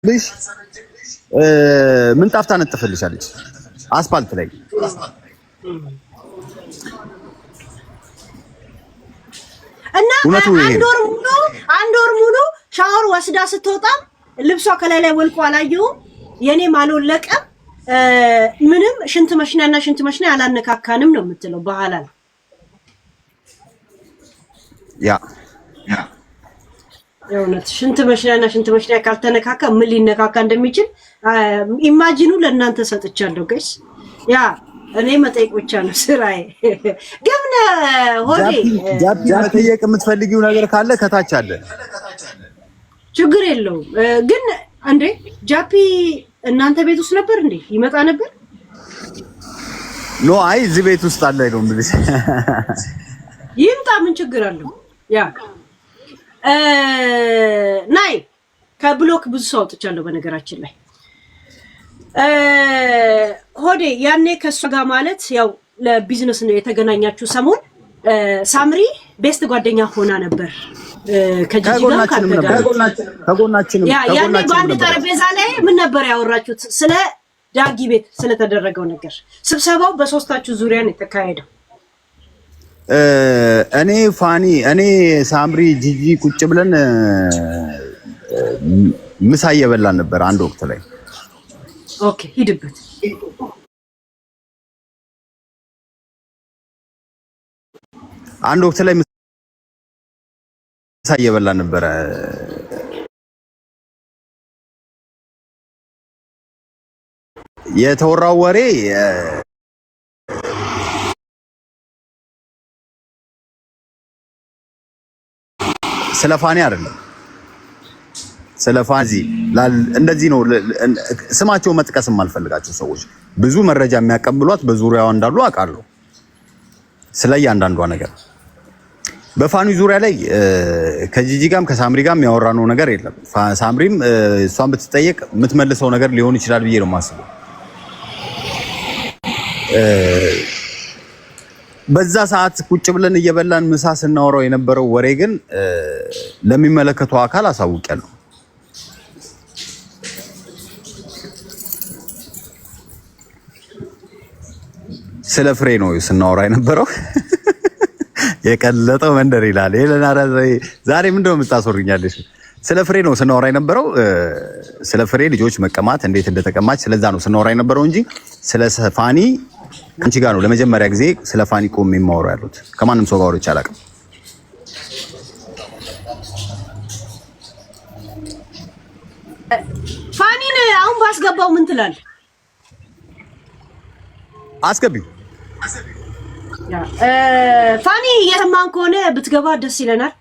ልጅ ምንጣፍ ታነጥፍልሻለች አስፋልት ላይ እና አንድ ወር ሙሉ ሻወር ወስዳ ስትወጣ ልብሷ ከላይ ላይ ወልቆ አላየሁም። የኔም አልወለቀም። ምንም ሽንት መሽና ያላነካካንም ነው የምትለው በኋላ የእውነት ሽንት መሽና ካልተነካካ ምን ሊነካካ እንደሚችል ኢማጂኑ ለእናንተ ሰጥቻለሁ ጋይስ። ያ እኔ መጠየቅ ብቻ ነው ስራዬ። ግን ሆዴ ጃፒ መጠየቅ የምትፈልጊው ነገር ካለ ከታች አለ፣ ችግር የለውም። ግን እንዴ ጃፒ እናንተ ቤት ውስጥ ነበር እንዴ? ይመጣ ነበር? ኖ አይ እዚህ ቤት ውስጥ አለ አይደል እንዴ? ይምጣ፣ ምን ችግር አለው? ያ ናይ ከብሎክ ብዙ ሰው አውጥቻለሁ በነገራችን ላይ ሆዴ ያኔ ከሷ ጋር ማለት ያው ለቢዝነስ ነው የተገናኛችሁ ሰሞን ሳምሪ ቤስት ጓደኛ ሆና ነበር ከጂጂ ጋር ከጎናችንም ያኔ በአንድ ጠረጴዛ ላይ ምን ነበር ያወራችሁት? ስለ ዳጊ ቤት ስለተደረገው ነገር ስብሰባው በሶስታችሁ ዙሪያ ነው የተካሄደው። እኔ ፋኒ እኔ ሳምሪ ጂጂ ቁጭ ብለን ምሳ እየበላን ነበር አንድ ወቅት ላይ። ኦኬ ሂድበት። አንድ ወቅት ላይ ምሳ እየበላን ነበር። የተወራው ወሬ ስለፋኒ አይደለም። ስለፋዚ እንደዚህ ነው። ስማቸው መጥቀስ የማልፈልጋቸው ሰዎች ብዙ መረጃ የሚያቀብሏት በዙሪያዋ እንዳሉ አውቃለሁ። ስለያንዳንዷ ነገር በፋኒ ዙሪያ ላይ ከጂጂ ጋርም ከሳምሪ ጋርም ያወራነው ነገር የለም። ሳምሪም እሷን ብትጠየቅ የምትመልሰው ነገር ሊሆን ይችላል ብዬ ነው የማስበው። በዛ ሰዓት ቁጭ ብለን እየበላን ምሳ ስናወራው የነበረው ወሬ ግን ለሚመለከተው አካል አሳውቂያለሁ። ስለ ፍሬ ነው ስናወራ የነበረው። የቀለጠው መንደር ይላል ሄለና ዛሬ ምንድነው የምታስወሩኛለሽ? ስለ ፍሬ ነው ስናወራ የነበረው። ስለ ፍሬ ልጆች መቀማት እንዴት እንደተቀማች ስለዛ ነው ስናወራ የነበረው እንጂ ስለ ፋኒ አንቺ ጋር ነው ለመጀመሪያ ጊዜ ስለ ፋኒ ቆም የሚማወሩ ያሉት። ከማንም ሰው ጋር ወርቼ አላውቅም። ፋኒን አሁን ባስገባው ምን ትላለህ? አስገቢው። ፋኒ እየሰማን ከሆነ ብትገባ ደስ ይለናል።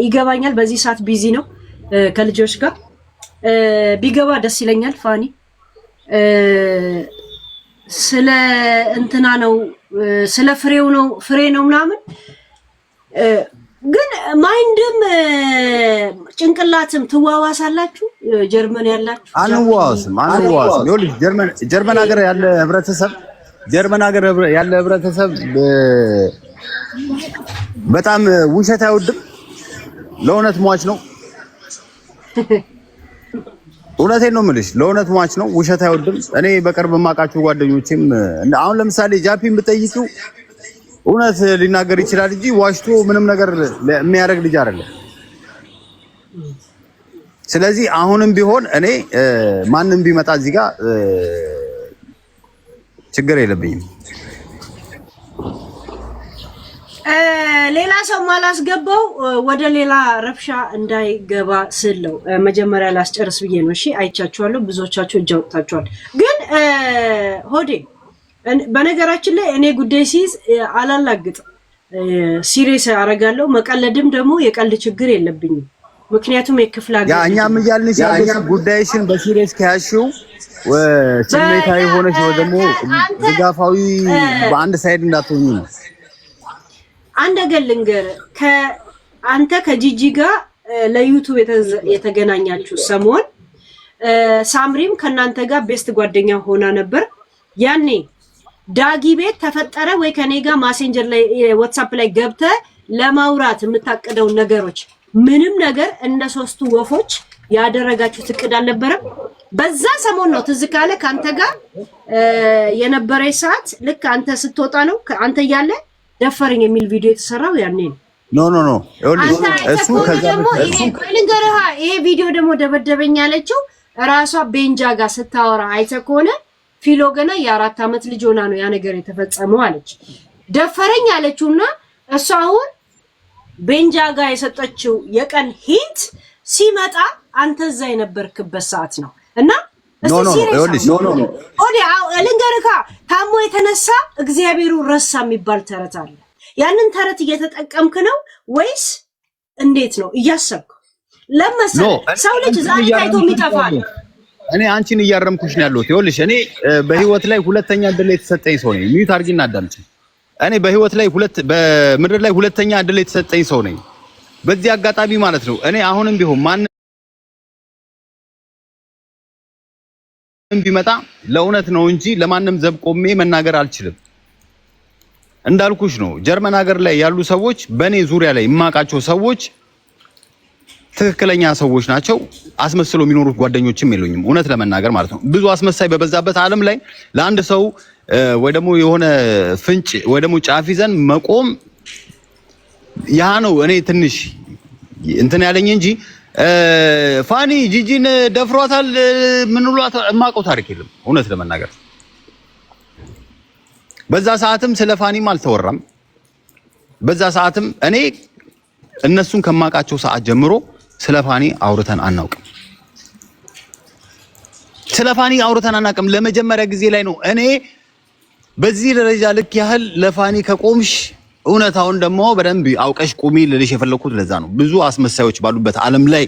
ይገባኛል፣ በዚህ ሰዓት ቢዚ ነው ከልጆች ጋር። ቢገባ ደስ ይለኛል። ፋኒ ስለ እንትና ነው ስለ ፍሬ ነው ምናምን ግን ማይንድም ጭንቅላትም ትዋዋሳላችሁ። ጀርመን ያላችሁ አንዋዋስም። ይኸውልሽ ጀርመን ሀገር ያለ ህብረተሰብ በጣም ውሸት አይወድም። ለእውነት ሟች ነው። እውነቴን ነው የምልሽ፣ ለእውነት ሟች ነው። ውሸት አይወድም። እኔ በቅርብ የማውቃቸው ጓደኞቼም አሁን ለምሳሌ ጃፒን ብጠይቂው እውነት ሊናገር ይችላል እንጂ ዋሽቶ ምንም ነገር የሚያደርግ ልጅ አይደለም። ስለዚህ አሁንም ቢሆን እኔ ማንም ቢመጣ እዚህ ጋር ችግር የለብኝም። ሌላ ሰው ማላስገባው ወደ ሌላ ረብሻ እንዳይገባ ስለው መጀመሪያ ላስጨርስ ብዬ ነው። እሺ አይቻችኋለሁ፣ ብዙዎቻችሁ እጅ አውጥታችኋል። ግን ሆዴ በነገራችን ላይ እኔ ጉዳይ ሲይዝ አላላግጥም፣ ሲሪየስ አደርጋለሁ። መቀለድም ደግሞ የቀልድ ችግር የለብኝም። ምክንያቱም የክፍለ ሀገር ያ እኛም እያልንሽ ያለሽ ጉዳይሽን በሲሪየስ ከያዝሽው ስሜታዊ ሆነሽ ወይ ደግሞ ድጋፋዊ በአንድ ሳይድ እንዳትሆኚ ነው። አንድ ነገር ልንገር፣ አንተ ከጂጂ ጋር ለዩቲዩብ የተገናኛችሁ ሰሞን ሳምሪም ከናንተ ጋር ቤስት ጓደኛ ሆና ነበር። ያኔ ዳጊ ቤት ተፈጠረ ወይ ከኔ ጋር ማሴንጀር ላይ ዋትስአፕ ላይ ገብተ ለማውራት የምታቀደው ነገሮች ምንም ነገር እንደ ሶስቱ ወፎች ያደረጋችሁት እቅድ አልነበረም። በዛ ሰሞን ነው ትዝ ካለ ካንተ ጋር የነበረ ሰዓት ልክ አንተ ስትወጣ ነው አንተ እያለ ደፈረኝ የሚል ቪዲዮ የተሰራው ያኔ ነው። ኖ እሱ ደግሞ ይሄ ቪዲዮ ደግሞ ደበደበኝ ያለችው ራሷ ቤንጃ ጋር ስታወራ አይተህ ከሆነ ፊሎ ገና የ4 ዓመት ልጅ ሆና ነው ያ ነገር የተፈጸመው አለች። ደፈረኝ ያለችውና እሷ አሁን ቤንጃ ጋር የሰጠችው የቀን ሂንት ሲመጣ አንተ እዛ የነበርክበት ሰዓት ነው እና ልንገርካ ታሞ የተነሳ እግዚአብሔሩ ረሳ የሚባል ተረት አለ። ያንን ተረት እየተጠቀምክ ነው ወይስ እንዴት ነው እያሰብክ? ለምሳሌ ሰው ልጅ ዛሬ ታይቶ የሚጠፋል። እኔ አንቺን እያረምኩሽ ነው ያለሁት። ይኸውልሽ እኔ በህይወት ላይ ሁለተኛ እድል የተሰጠኝ ሰው ነኝ። ሚዩት አድርጊና አዳምጪ። እኔ በህይወት ላይ በምድር ላይ ሁለተኛ እድል የተሰጠኝ ሰው ነኝ። በዚህ አጋጣሚ ማለት ነው እኔ አሁንም ቢሆን ማንም ቢመጣ ለእውነት ነው እንጂ ለማንም ዘብ ቆሜ መናገር አልችልም። እንዳልኩሽ ነው ጀርመን ሀገር ላይ ያሉ ሰዎች በኔ ዙሪያ ላይ የማውቃቸው ሰዎች ትክክለኛ ሰዎች ናቸው። አስመስሎ የሚኖሩት ጓደኞችም የሉኝም እውነት ለመናገር ማለት ነው። ብዙ አስመሳይ በበዛበት ዓለም ላይ ለአንድ ሰው ወይ ደግሞ የሆነ ፍንጭ ወይ ደግሞ ጫፍ ይዘን መቆም ያ ነው እኔ ትንሽ እንትን ያለኝ እንጂ ፋኒ ጂጂን ደፍሯታል ምን ብሏት የማውቀው ታሪክ የለም እውነት ለመናገር። በዛ ሰዓትም ስለ ፋኒም አልተወራም። በዛ ሰዓትም እኔ እነሱን ከማውቃቸው ሰዓት ጀምሮ ስለ ፋኒ አውርተን አናውቅም። ስለ ፋኒ አውርተን አናውቅም። ለመጀመሪያ ጊዜ ላይ ነው እኔ በዚህ ደረጃ ልክ ያህል ለፋኒ ከቆምሽ እውነታውን ደግሞ በደንብ አውቀሽ ቁሚ ልልሽ የፈለኩት ለዛ ነው። ብዙ አስመሳዮች ባሉበት ዓለም ላይ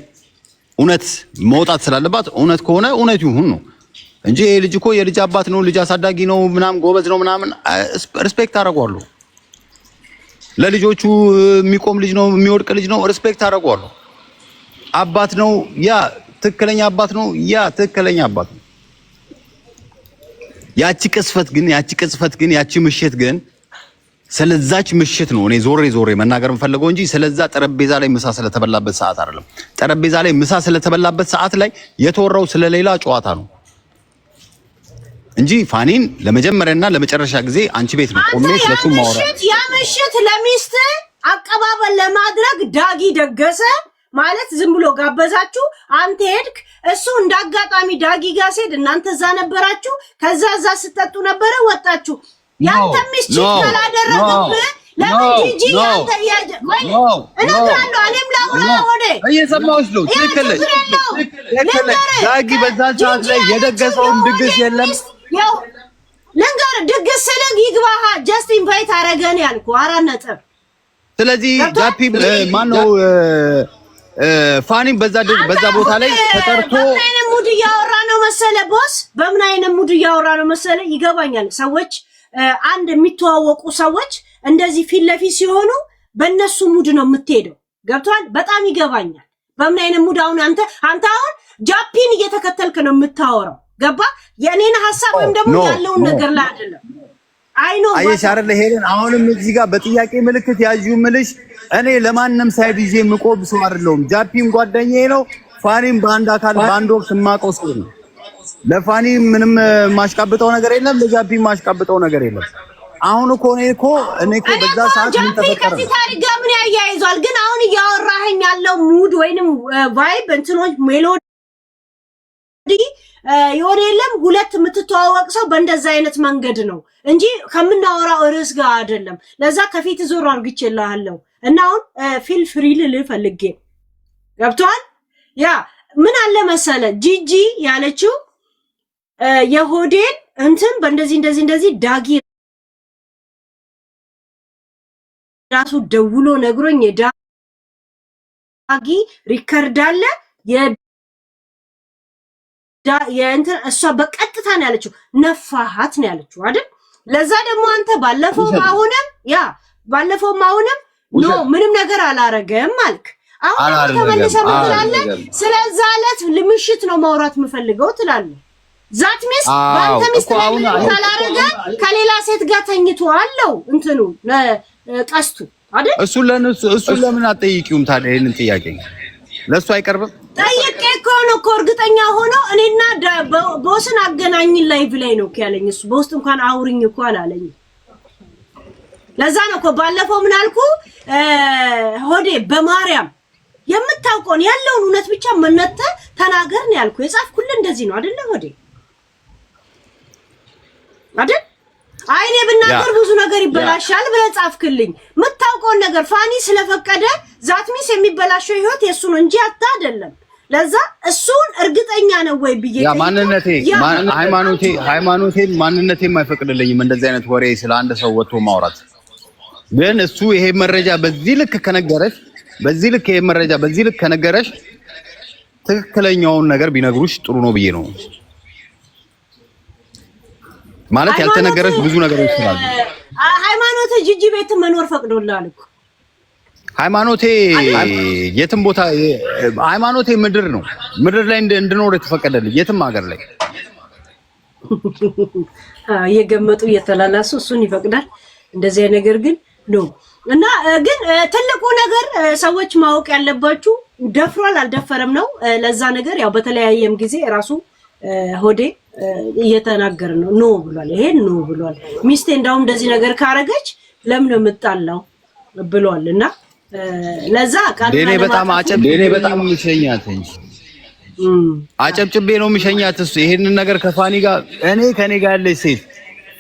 እውነት መውጣት ስላለባት እውነት ከሆነ እውነት ይሁን ነው እንጂ ልጅ እኮ የልጅ አባት ነው፣ ልጅ አሳዳጊ ነው፣ ምናምን ጎበዝ ነው ምናምን ሪስፔክት አደርገዋለሁ። ለልጆቹ የሚቆም ልጅ ነው፣ የሚወድቅ ልጅ ነው፣ ሪስፔክት አደርገዋለሁ። አባት ነው፣ ያ ትክክለኛ አባት ነው፣ ያ ትክክለኛ አባት ነው። ያቺ ቅጽፈት ግን ያቺ ምሽት ግን ስለዛች ምሽት ነው እኔ ዞሬ መናገር የምፈልገው እንጂ ስለዛ ጠረጴዛ ላይ ምሳ ስለተበላበት ሰዓት አይደለም። ጠረጴዛ ላይ ምሳ ስለተበላበት ሰዓት ላይ የተወራው ስለሌላ ጨዋታ ነው እንጂ ፋኒን ለመጀመሪያና ለመጨረሻ ጊዜ አንቺ ቤት ነው ቆሜ ስለሱ ማውራት። ያ ምሽት ለሚስት አቀባበል ለማድረግ ዳጊ ደገሰ ማለት ዝም ብሎ ጋበዛችሁ፣ አንተ ሄድክ። እሱ እንዳጋጣሚ ዳጊ ጋር ሲሄድ እናንተ እዛ ነበራችሁ። ከዛ እዛ ስትጠጡ ነበረ ወጣችሁ። ያንተ ሚስት ካላደረገብህ ለምን ጂጂ ያንተ እነግራለሁ። እኔም ላውራ ወደ እየሰማሁሽ ነው። ትክክል ዳጊ በዛ ሰዓት ላይ የደገሰውን ድግስ የለም። ያው ለንገር ድግስ ስለግ ይግባህ ጀስት ኢንቫይት አረገን ያልኩ 4 ነጥብ። ስለዚህ ዳፒ ማነው ፋኒም በዛ ቦታ ላይ ተጠርቶ በምን አይነት ሙድ እያወራ ነው መሰለ ቦስ፣ በምን አይነት ሙድ እያወራ ነው መሰለ። ይገባኛል ሰዎች አንድ የሚተዋወቁ ሰዎች እንደዚህ ፊት ለፊት ሲሆኑ በእነሱ ሙድ ነው የምትሄደው። ገብቷል? በጣም ይገባኛል በምን አይነት ሙድ። አሁን አንተ አሁን ጃፒን እየተከተልክ ነው የምታወራው። ገባ? የኔን ሐሳብ ወይም ደግሞ ያለውን ነገር ላይ አይደለም። አይኖ አየሽ አይደል ሄለን፣ አሁንም እዚህ ጋር በጥያቄ ምልክት ያዥው ምልሽ እኔ ለማንም ሳይድ ይዤ የምቆም ሰው አይደለሁም። ጃፒም ጓደኛዬ ነው። ፋኒም በአንድ አካል በአንድ ወቅት የማውቀው ሰው ነው። ለፋኒ ምንም ማሽቃብጠው ነገር የለም፣ ለጃፒም ማሽቃብጠው ነገር የለም። አሁን እኮ እኔ እኮ በዛ ሰዓት ምን ተፈጠረ ታሪክ ጋር ምን ያያይዟል? ግን አሁን እያወራኸኝ ያለው ሙድ ወይንም ቫይብ እንትኖች ሜሎዲ የሆነ የለም። ሁለት የምትተዋወቅ ሰው በእንደዛ አይነት መንገድ ነው እንጂ ከምናወራው ርዕስ ጋር አይደለም። ለዛ ከፊት ዞር አድርግቼልሃለሁ እና አሁን ፊል ፍሪ ልልህ ፈልጌ ገብቷል። ያ ምን አለ መሰለ ጂጂ ያለችው የሆዴን እንትን በእንደዚህ ዳጊ ራሱ ደውሎ ነግሮኝ የዳጊ ሪከርድ አለ የእንትን እሷ በቀጥታ ነው ያለችው፣ ነፋሃት ነው ያለችው አይደል? ለዛ ደግሞ አንተ ባለፈውም አሁንም ኖ ምንም ነገር አላረገም አልክ። አሁን ተመልሰህ ትላለህ ስለዛ ዕለት ምሽት ነው ማውራት የምፈልገው ትላለህ። ዛት ሚስ ባንተ ሚስት ላይ ካላረገ ከሌላ ሴት ጋር ተኝቶ አለው እንትኑ ቀስቱ አይደል? እሱ ለምን አትጠይቂውም ታዲያ? ይሄንን ጥያቄ ለሱ አይቀርብም? ጠይቄ እኮ ነው እኮ እርግጠኛ ሆኖ እኔና ቦስን አገናኝ ላይቭ ላይ ነው ያለኝ። እሱ በውስጥ እንኳን አውሪኝ እኮ አላለኝ። ለዛ ነው እኮ ባለፈው ምን አልኩ ሆዴ በማርያም የምታውቀውን ያለውን እውነት ብቻ መነተ ተናገር ነው ያልኩ። የጻፍኩልህ እንደዚህ ነው አይደለ ሆዴ? አይደል? አይኔ ብናገር ብዙ ነገር ይበላሻል ብለህ ጻፍክልኝ። የምታውቀውን ነገር ፋኒ ስለፈቀደ ዛትሚስ የሚበላሸው ህይወት የሱ ነው እንጂ አታ አይደለም። ለዛ እሱን እርግጠኛ ነው ወይ ብዬ ያ ሃይማኖቴ ማንነቴም አይፈቅድልኝም እንደዚህ አይነት ወሬ ስለ አንድ ሰው ወጥቶ ማውራት። ግን እሱ ይሄ መረጃ በዚህ ልክ ከነገረሽ ትክክለኛውን ነገር ቢነግሩሽ ጥሩ ነው ብዬ ነው። ማለት ያልተነገረሽ ብዙ ነገሮች ስላሉ ሃይማኖቴ ጂጂ ቤት መኖር ፈቅዶላል እኮ። ሃይማኖቴ የትም ቦታ ሃይማኖቴ ምድር ነው። ምድር ላይ እንድኖር የተፈቀደልኝ የትም ሀገር ላይ እየገመጡ እየተላላሱ እሱን ይፈቅዳል። እንደዚህ ነገር ግን ነው እና ግን ትልቁ ነገር ሰዎች ማወቅ ያለባችሁ ደፍሯል አልደፈረም ነው። ለዛ ነገር ያው በተለያየም ጊዜ ራሱ ሆዴ እየተናገረ ነው። ኖ ብሏል። ይሄ ኖ ብሏል። ሚስቴ እንዳውም እንደዚህ ነገር ካረገች ለምን ነው የምጣላው ብሏል። እና ለዛ እኔ በጣም ምሸኛት እንጂ አጨብጭቤ ነው ምሸኛት። እሱ ይሄንን ነገር ከፋኒ ጋር ከኔ ጋር ያለች ሴት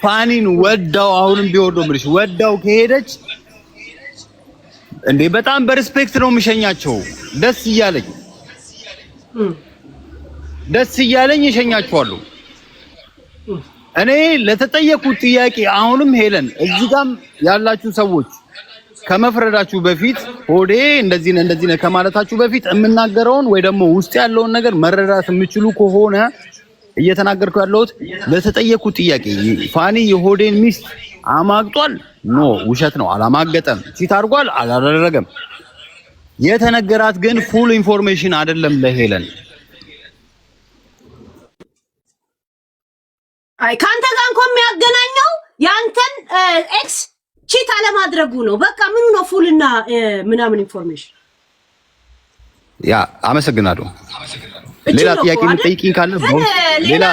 ፋኒን ወዳው አሁንም ቢወርዶ ምልሽ ወዳው ከሄደች እንዴ በጣም በሪስፔክት ነው ምሸኛቸው። ደስ እያለኝ ይሸኛቸዋለሁ። እኔ ለተጠየቁት ጥያቄ አሁንም ሄለን እዚህ ጋርም ያላችሁ ሰዎች ከመፍረዳችሁ በፊት ሆዴ እንደዚህ ነው ከማለታችሁ በፊት የምናገረውን ወይ ደግሞ ውስጥ ያለውን ነገር መረዳት የምችሉ ከሆነ እየተናገርኩ ያለሁት ለተጠየቁት ጥያቄ ፋኒ የሆዴን ሚስት አማግጧል? ኖ ውሸት ነው። አላማገጠም። ቺት አድርጓል? አላደረገም። የተነገራት ግን ፉል ኢንፎርሜሽን አይደለም ለሄለን። አይ ካንተ ጋር እንኳን የሚያገናኘው ያንተን ኤክስ ቺት አለማድረጉ ነው። በቃ ምኑ ነው ፉልና ምናምን ኢንፎርሜሽን። ያ አመሰግናለሁ። ሌላ ጥያቄ የምትጠይቂኝ ካለ ሌላ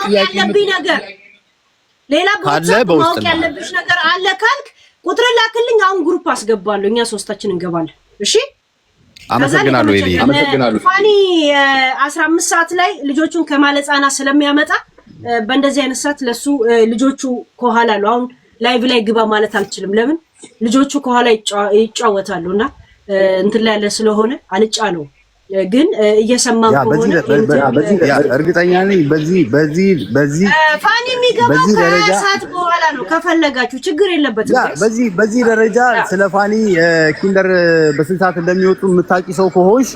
ጥያቄ ሌላ ማወቅ ያለብሽ ነገር አለ ካልክ ቁጥር ላክልኝ። አሁን ግሩፕ አስገባለሁ። እኛ ሶስታችን እንገባለን። እሺ አመሰግናለሁ። ፋኒ 15 ሰዓት ላይ ልጆቹን ከማለጻና ስለሚያመጣ በእንደዚህ አይነት ሰዓት ለሱ ልጆቹ ከኋላ ነው። አሁን ላይቭ ላይ ግባ ማለት አልችልም። ለምን ልጆቹ ከኋላ ይጫወታሉና እንትን ላይ ያለ ስለሆነ አልጫ ነው። ግን እየሰማን ከሆነ እርግጠኛ ነኝ በዚህ ፋኒ የሚገባው ከሰዓት በኋላ ነው። ከፈለጋችሁ ችግር የለበትም። በዚህ ደረጃ ስለ ፋኒ ኪንደር በስንት ሰዓት እንደሚወጡ የምታውቂ ሰው ከሆንሽ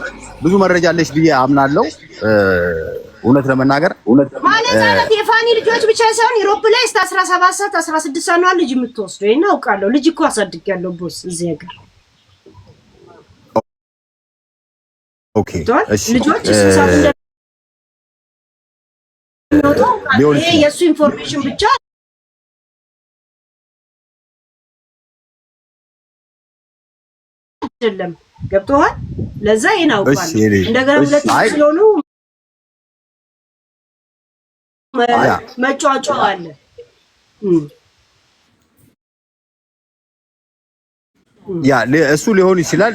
ብዙ መረጃ አለሽ ብዬ አምናለሁ። እውነት ለመናገር ማለት የፋኒ ልጆች ብቻ ሳይሆን ዩሮፕ ላይ እስከ 17 ሰዓት 16 ሰዓት ነው ልጅ የምትወስደው። ይሄን አውቃለሁ። ልጅ እኮ አሳድጊያለሁ ቦስ እዚህ ሀገር። ኦኬ እሺ ልጆች ሰዓት እንደሚወጡ ይሄ የሱ ኢንፎርሜሽን ብቻ አይደለም። ገብቶሃል? ለዛ ይሄን አውቃለሁ። እንደገና ሁለት ስለሆኑ መጫጫው አለ። ያ እሱ ሊሆን ይችላል።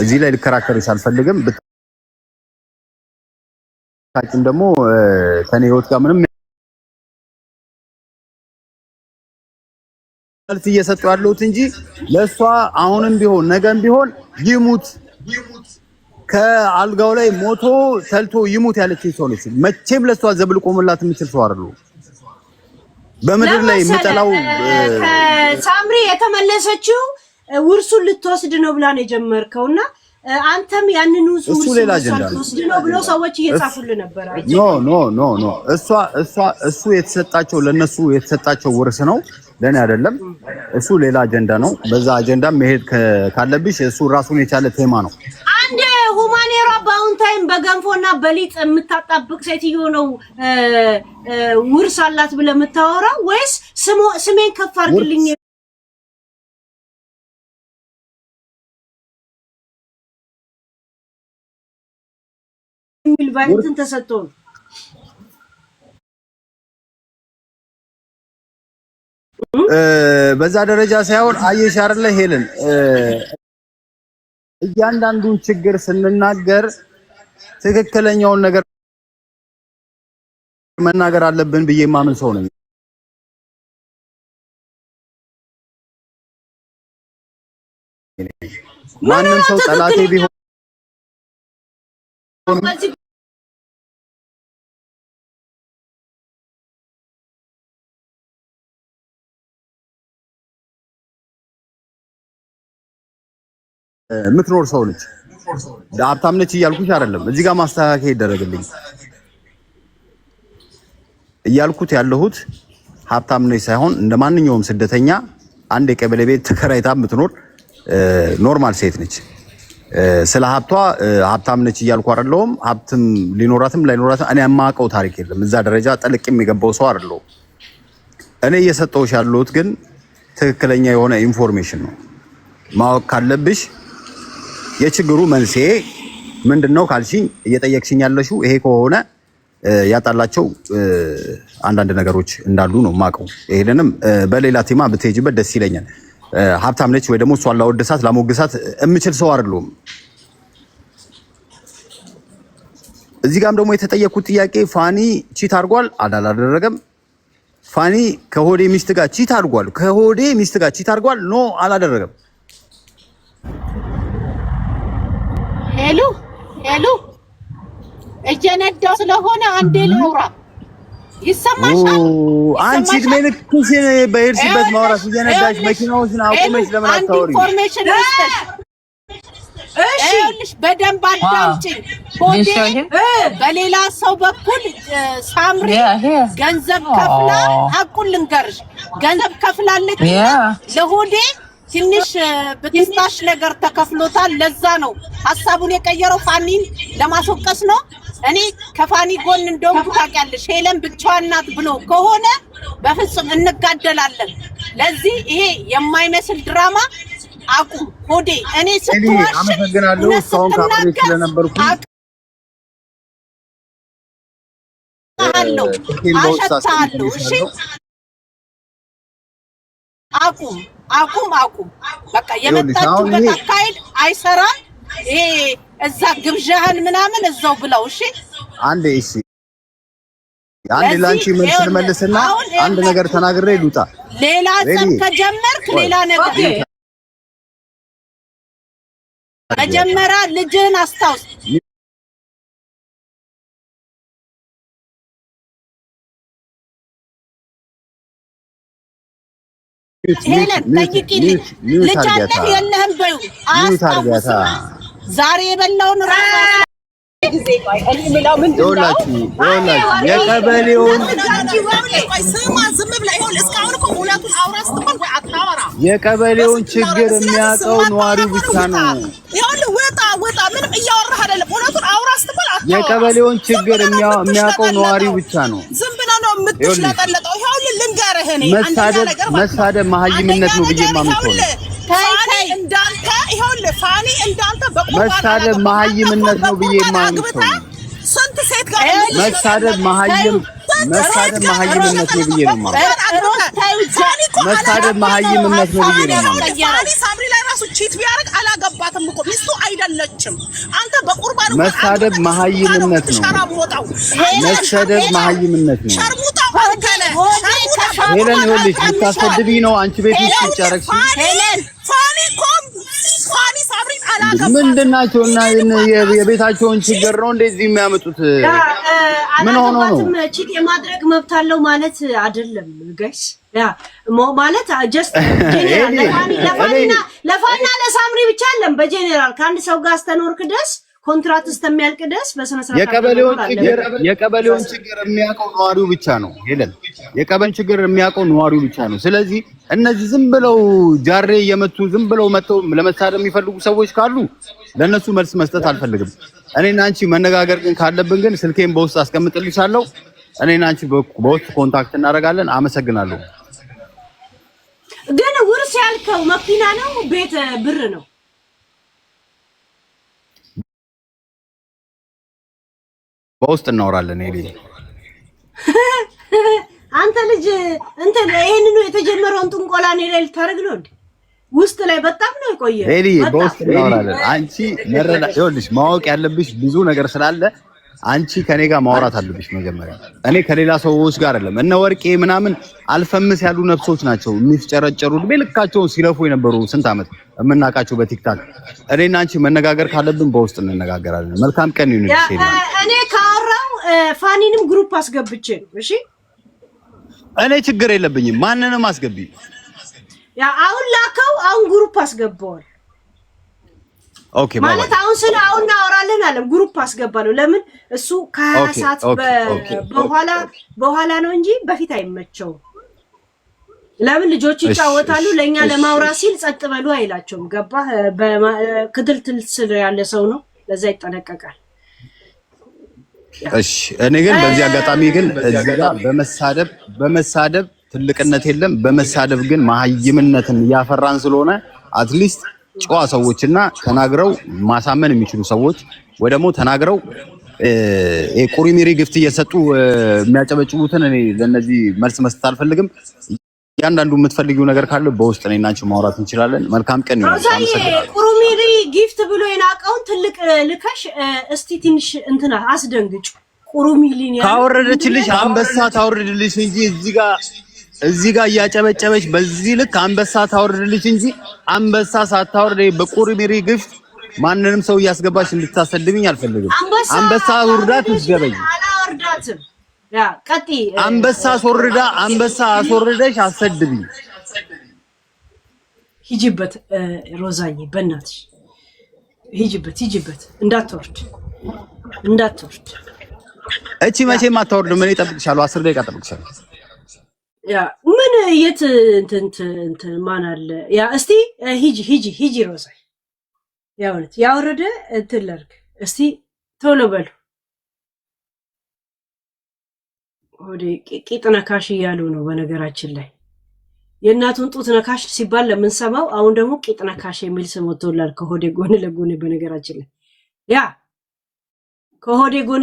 እዚህ ላይ ልከራከርሽ አልፈልግም። ብታቂም ደግሞ ከኔ ህይወት ጋር ምንም ማለት እየሰጠው ያለሁት እንጂ ለሷ አሁንም ቢሆን ነገም ቢሆን ይሙት ከአልጋው ላይ ሞቶ ተልቶ ይሙት ያለችኝ ሰው ነች። መቼም ለሷ ዘብልቆምላት የምችል ሰው አይደለም። በምድር ላይ የምጠላው ሳምሪ የተመለሰችው ውርሱን ልትወስድ ነው ብላ ነው የጀመርከውና አንተም ያንኑ ውርሱን ልትወስድ ነው ብሎ ሰዎች እየጻፉልህ ነበር። ኖ እሱ የተሰጣቸው ለነሱ የተሰጣቸው ውርስ ነው፣ ለኔ አይደለም። እሱ ሌላ አጀንዳ ነው። በዛ አጀንዳ መሄድ ካለብሽ እሱ ራሱን የቻለ ቴማ ነው። አንድ ሁማኔራ በአሁን ታይም በገንፎና በሊጥ የምታጣብቅ ሴትዮ ነው ውርስ አላት ብለህ የምታወራው ወይስ ስሜን ከፍ አድርግልኝ የሚል ቫይንትን ተሰጥቶ ነው። በዛ ደረጃ ሳይሆን አየሽ አይደለ ሄለን እያንዳንዱን ችግር ስንናገር ትክክለኛውን ነገር መናገር አለብን ብዬ ማምን ሰው ነኝ። ማንም ሰው ጠላቴ ቢሆን የምትኖር ሰው ነች። ሀብታም ነች እያልኩሽ አይደለም። እዚህ ጋር ማስተካከያ ይደረግልኝ እያልኩት ያለሁት ሀብታም ነች ሳይሆን እንደ ማንኛውም ስደተኛ አንድ የቀበሌ ቤት ተከራይታ የምትኖር ኖርማል ሴት ነች። ስለ ሀብቷ ሀብታም ነች እያልኩ አይደለሁም። ሀብትም ሊኖራትም ላይኖራትም እኔ የማውቀው ታሪክ የለም። እዛ ደረጃ ጠልቅ የሚገባው ሰው አይደለሁም። እኔ እየሰጠሁሽ ያለሁት ግን ትክክለኛ የሆነ ኢንፎርሜሽን ነው። ማወቅ ካለብሽ የችግሩ መንስኤ ምንድነው ካልሽኝ እየጠየቅሽኝ ያለሽው ይሄ ከሆነ ያጣላቸው አንዳንድ ነገሮች እንዳሉ ነው የማውቀው። ይሄንንም በሌላ ቴማ ብትሄጂበት ደስ ይለኛል። ሀብታም ነች ወይ ደግሞ እሷን ላወድሳት ላሞግሳት የምችል ሰው አይደለሁም። እዚህ ጋርም ደግሞ የተጠየቁት ጥያቄ ፋኒ ቺት አድርጓል አላደረገም? ፋኒ ከሆዴ ሚስት ጋር ቺት አድርጓል? ከሆዴ ሚስት ጋር ቺት አድርጓል? ኖ አላደረገም። ሄሎ ሄሎ፣ እየነዳው ስለሆነ አንዴ ልውራ። ይሰማሻል? አንቺ እድሜ ልክሽን በሄድሽበት ማውራት እየነዳሽ መኪናዎችን አቁመሽ ለምን አታወሪም? ኢንፎርሜሽን ልስጥሽ። እሺ በደንብ አዳምጪኝ። ሆዴ በሌላ ሰው በኩል ሳምሪ ገንዘብ ከፍላ ሐቁን ልንገርሽ፣ ገንዘብ ከፍላለች ለሆዴ ትንሽ በትንሽ ነገር ተከፍሎታል። ለዛ ነው ሐሳቡን የቀየረው ፋኒን ለማስወቀስ ነው። እኔ ከፋኒ ጎን እንደውም ታውቂያለሽ ሄለን ብቻዋን ናት ብሎ ከሆነ በፍጹም እንጋደላለን። ለዚህ ይሄ የማይመስል ድራማ አቁም ሆዴ። እኔ ስትዋሽ አመሰግናለሁ። እስካሁን ካብሬ ስለነበርኩ አሸታለሁ። እሺ አቁም አቁም አቁም። በቃ የመጣችበት አካሄድ አይሰራም። ይሄ እዛ ግብዣህን ምናምን እዛው ብለው። እሺ አንዴ እሺ አንዴ ላንቺ መልስና አንድ ነገር ተናግሬ ልውጣ። ሌላ ጸብ ከጀመርክ ሌላ ነገር መጀመሪያ ልጅህን አስታውስ። ሄለን ጠይቂልኝ፣ ልጅ አለህ የለህም በይው። አስታውስ ዛሬ የበላውን ራስ ጊዜ እኔ ምለው ምንድነው የቀበሌውን የቀበሌውን ችግር የሚያውቀው ነዋሪው ብቻ ነው። የቀበሌውን ችግር የሚያውቀው ነዋሪው ብቻ ነው። መሳደብ መሀይምነት ነው ብዬ የማምነው ነው። መሳደብ መሀይምነት ነው ብዬ የማምነው ነው። መሳደብ መሀይምነት ነው ብዬ ነው የማምነው። መሳደብ መሀይምነት ነው ብዬ ነው የማምነው። ሳምሪ ላይ ራሱ ቺት ቢያደርግ አላገባትም እኮ ሚስቱ አይደለችም። አንተ በቁርባን መሳደብ መሀይምነት ነው። መሳደብ መሀይምነት ነው። ሄለን ይኸውልሽ ልታሰድቢ ነው አንቺ ቤት ውስጥ ጫረክሽ። ምንድን ናቸው እና የቤታቸውን ችግር ነው እንደዚህ የሚያመጡት? ምን ሆኖ ነው? ቺት የማድረግ መብት አለው ማለት አይደለም ጋይስ። ያ ማለት ጀስት ጄኔራል ለፋኒና ለሳምሪ ብቻ አይደለም። በጄኔራል ከአንድ ሰው ጋር አስተኖርክ ድረስ ኮንትራት እስከሚያልቅ ድረስ በስነ ስርዓት የቀበሌውን ችግር የሚያውቀው ነዋሪው ብቻ ነው። ሄለን የቀበሌውን ችግር የሚያውቀው ነዋሪው ብቻ ነው። ስለዚህ እነዚህ ዝም ብለው ጃሬ እየመቱ ዝም ብለው መተው ለመሳደብ የሚፈልጉ ሰዎች ካሉ ለነሱ መልስ መስጠት አልፈልግም። እኔና አንቺ መነጋገር ግን ካለብን ግን ስልኬን በውስጥ አስቀምጥልሻለሁ። እኔና አንቺ በውስጥ ኮንታክት እናደርጋለን። አመሰግናለሁ። ግን ውርስ ያልከው መኪና ነው ቤት ብር ነው? በውስጥ እናወራለን። ኤሊ አንተ ልጅ እንትን ይሄንን የተጀመረውን ጥንቆላ ነው ላይ ልታረግ ነው እንዴ? ውስጥ ላይ በጣም ነው የቆየ። ኤሊ በውስጥ እናወራለን። አንቺ መረዳ ይኸውልሽ፣ ማወቅ ያለብሽ ብዙ ነገር ስላለ አንቺ ከኔ ጋር ማውራት አለብሽ መጀመሪያ። እኔ ከሌላ ሰዎች ጋር አይደለም። እነ ወርቄ ምናምን አልፈምስ ያሉ ነፍሶች ናቸው የሚፍጨረጨሩ እድሜ ልካቸውን ሲለፉ የነበሩ ስንት ዓመት የምናውቃቸው በቲክታክ። እኔና አንቺ መነጋገር ካለብን በውስጥ እንነጋገራለን። መልካም ቀን ይሁንልሽ። እኔ ካወራው ፋኒንም ግሩፕ አስገብቼ ነው። እሺ እኔ ችግር የለብኝም። ማንንም አስገቢ። ያ አሁን ላከው። አሁን ግሩፕ አስገባዋል። ኦኬ ማለት አሁን እናወራለን አለ። ግሩፕ አስገባለሁ። ለምን እሱ ከ20 ሰዓት በኋላ ነው እንጂ በፊት አይመቸውም። ለምን ልጆች ይጫወታሉ። ለኛ ለማውራት ሲል ጸጥ በሉ አይላቸውም። ገባህ? ክትልትል ስለ ያለ ሰው ነው። ለዛ ይጠነቀቃል። እሺ እኔ ግን በዚህ አጋጣሚ ግን እዚህ ጋር በመሳደብ ትልቅነት የለም። በመሳደብ ግን መሀይምነትን እያፈራን ስለሆነ አትሊስት ጨዋ ሰዎችና ተናግረው ማሳመን የሚችሉ ሰዎች ወይ ደግሞ ተናግረው ቁሪሚሪ ግፍት እየሰጡ የሚያጨበጭቡትን እኔ ለነዚህ መልስ መስጠት አልፈልግም። ያንዳንዱ የምትፈልጊው ነገር ካለ በውስጥ እኔና አንቺ ማውራት እንችላለን። መልካም ቀን ይሁን። ቁሪሚሪ ጊፍት ብሎ የናቀውን ትልቅ ልከሽ እስቲ ትንሽ እንትና አስደንግጭ። ቁሪሚሊን ካወረደችልሽ አንበሳ ታወርድልሽ እንጂ እዚህ ጋር እያጨበጨበች በዚህ ልክ አንበሳ ታወርድልሽ እንጂ አንበሳ ሳታወርድ በቁሪሚሪ ግፍት ማንንም ሰው እያስገባሽ እንድታሰድብኝ አልፈልግም። አንበሳ ውርዳት ትገበኝ አላወርዳትም። ያ ቀጢ አንበሳ አስወርደሽ አሰድብኝ። ሂጂበት ሮዛዬ፣ በእናትሽ ሂጂበት። እንዳትወርድ። እቺ መቼም አታወርድም። እኔ እጠብቅሻለሁ። 10 ደቂቃ እጠብቅሻለሁ። ያ ምን የት እንትን ማን አለ? ያ እስቲ ሂጂ ሮዛዬ። ያውነት ያወረደ እንትን ላድርግ እስቲ ቶሎ በሉ። ወደ ቂጥ ነካሽ እያሉ ነው። በነገራችን ላይ የእናቱን ጡት ነካሽ ሲባል ለምንሰማው አሁን ደግሞ ቂጥ ነካሽ የሚል ስም ወጥቶላል ከሆዴ ጎን ለጎን። በነገራችን ላይ ያ ከሆዴ ጎን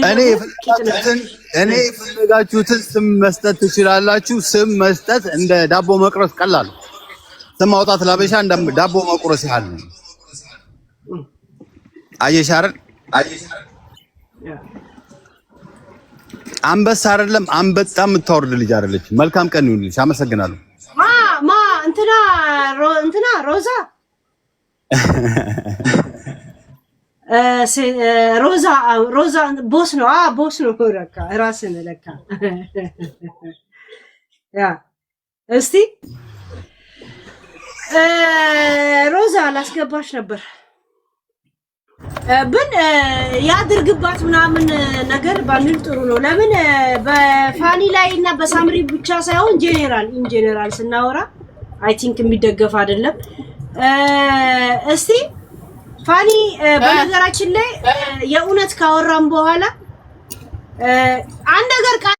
እኔ የፈለጋችሁትን ስም መስጠት ትችላላችሁ። ስም መስጠት እንደ ዳቦ መቁረስ ቀላል ነው። ስም ማውጣት ላበሻ እንደ ዳቦ መቁረስ ያህል ነው። አየሽ አይደል? አንበሳ አይደለም አንበጣ የምታወርድ ልጅ አይደለች። መልካም ቀን ይሁንልሽ። አመሰግናለሁ። እንትና ሮዛ ቦስ ነው። ቦስ ነው ለካ ራስን ለካ ያ እስቲ ሮዛ ላስገባሽ ነበር ብን ያድርግባት ምናምን ነገር ባንል ጥሩ ነው። ለምን በፋኒ ላይ እና በሳምሪ ብቻ ሳይሆን ኢንጀነራል ስናወራ አይ ቲንክ የሚደገፍ አይደለም። እስቲ ፋኒ በነገራችን ላይ የእውነት ካወራም በኋላ አንድ ነገር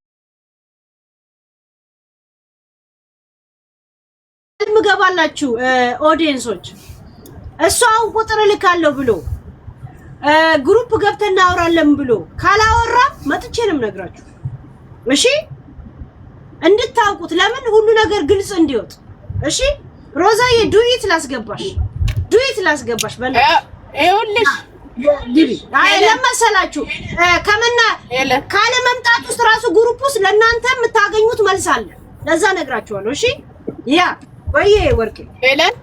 ምገባላችሁ ኦዲየንሶች፣ እሷው ቁጥር ልካለሁ ብሎ ግሩፕ ገብተን እናወራለን ብሎ ካላወራ መጥቼንም ነግራችሁ እሺ፣ እንድታውቁት ለምን ሁሉ ነገር ግልጽ እንዲወጥ እሺ። ሮዛዬ ዱኢት ላስገባሽ በላ ይኸውልሽ ዲቢ ለመሰላችሁ ካለ መምጣት ውስጥ ራሱ ግሩፕ ውስጥ ለእናንተ የምታገኙት መልስ አለ። ለዛ ነግራችኋለሁ እሺ። ያ ወይ ወርቄ ሄለን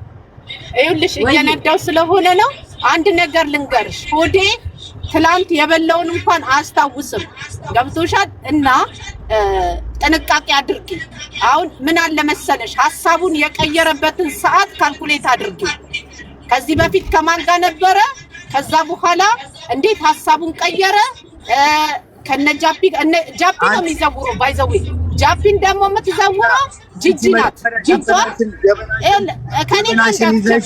ይኸውልሽ እየነዳው ስለሆነ ነው። አንድ ነገር ልንገርሽ፣ ሆዴ ትላንት የበላውን እንኳን አያስታውስም። ገብቶሻል? እና ጥንቃቄ አድርጊ። አሁን ምን አለ መሰለሽ፣ ሀሳቡን የቀየረበትን ሰዓት ካልኩሌት አድርጊ። ከዚህ በፊት ከማን ጋር ነበረ? ከዛ በኋላ እንዴት ሀሳቡን ቀየረ? ከነጃፒ ነው የሚዘውረው። ባይዘው ጃፒን ደግሞ የምትዘውረው ጂጂ ናት። ከኔ ጋር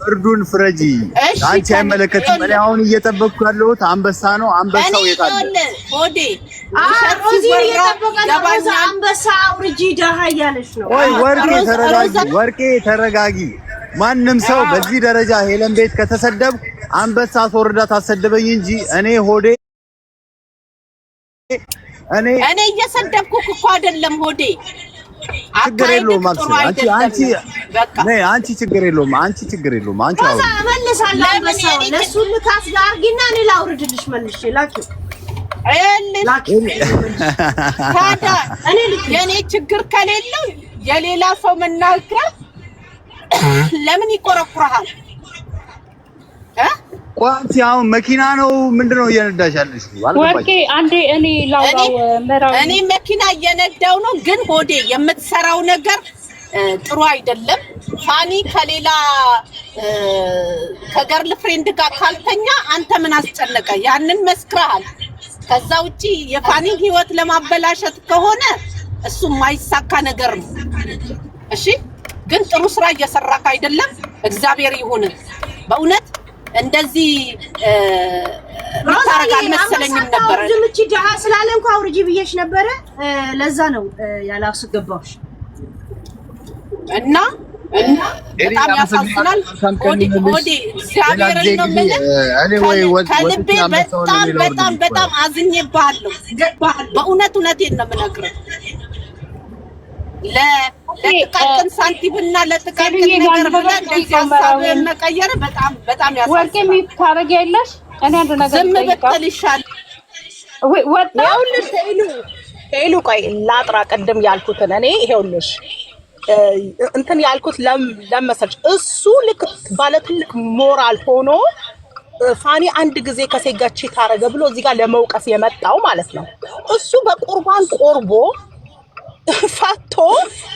ፍርዱን ፍረጂ። አንቺ አይመለከትም። እኔ አሁን እየጠበቅኩ ያለሁት አንበሳ ነው። አንበሳው የታለ? ሆዴ ሮዚ እየጠበቀ አንበሳ አውርጂ ደሃ እያለች ነው። ወይ ወርቄ ተረጋጊ። ማንም ሰው በዚህ ደረጃ ሄለን ቤት ከተሰደብ አንበሳ አስወርዳ ታሰደበኝ እንጂ እኔ ሆዴ እኔ እየሰደብኩህ እኮ አይደለም ሆዴ ችግር የለውም አንቺ ችግር የለውም አንቺ ከዛ መልሳለሁ በሰው ለሱ ልካስ ጋርጊና እኔ ላውርድልሽ መልሼ ላኪው ታዲያ የኔ ችግር ከሌለው የሌላ ሰው መናገር ለምን ይቆረቁራል ቋንት ያው መኪና ነው ምንድነው እየነዳሽ ያለሽ ወርቄ አንዴ እኔ ላውራው መራው እኔ መኪና እየነዳው ነው ግን ሆዴ የምትሰራው ነገር ጥሩ አይደለም ፋኒ ከሌላ ከገርል ፍሬንድ ጋር ካልተኛ አንተ ምን አስጨነቀ ያንን መስክረሃል ከዛ ውጪ የፋኒ ህይወት ለማበላሸት ከሆነ እሱ ማይሳካ ነገር ነው እሺ ግን ጥሩ ስራ እየሰራክ አይደለም እግዚአብሔር ይሁን በእውነት እንደዚህ ታረጋል መሰለኝም ነበር ድምጪ ዳሃ ስላለ እንኳን አውርጂ ብዬሽ ነበር ለዛ ነው ያላስገባውሽ እና በጣም ያሳዝናል ሆዴ እግዚአብሔርን ነው ከልቤ በጣም አዝኜብሃለሁ በእውነት እውነቴን ነው የምነግርህ ለጥቃቅን ሳንቲምና ለጥቃቅን ነገር ብለህ እንደዚህ ሀሳብህን መቀየር በጣም ያሳዝናል ወርቄ ታረጊያለሽ እኔ አንድ ነገር ዝም ብትል ይሻላል ይኸውልሽ ሄሉ ቆይ ላጥራ ቅድም ያልኩትን እኔ ይኸውልሽ እንትን ያልኩት ለመሰልሽ እሱ ልክ ባለ ትልቅ ሞራል ሆኖ ፋኒ አንድ ጊዜ ከሴጋቺ ታረገ ብሎ እዚህ ጋር ለመውቀስ የመጣው ማለት ነው እሱ በቁርባን ቆርቦ ፋቶ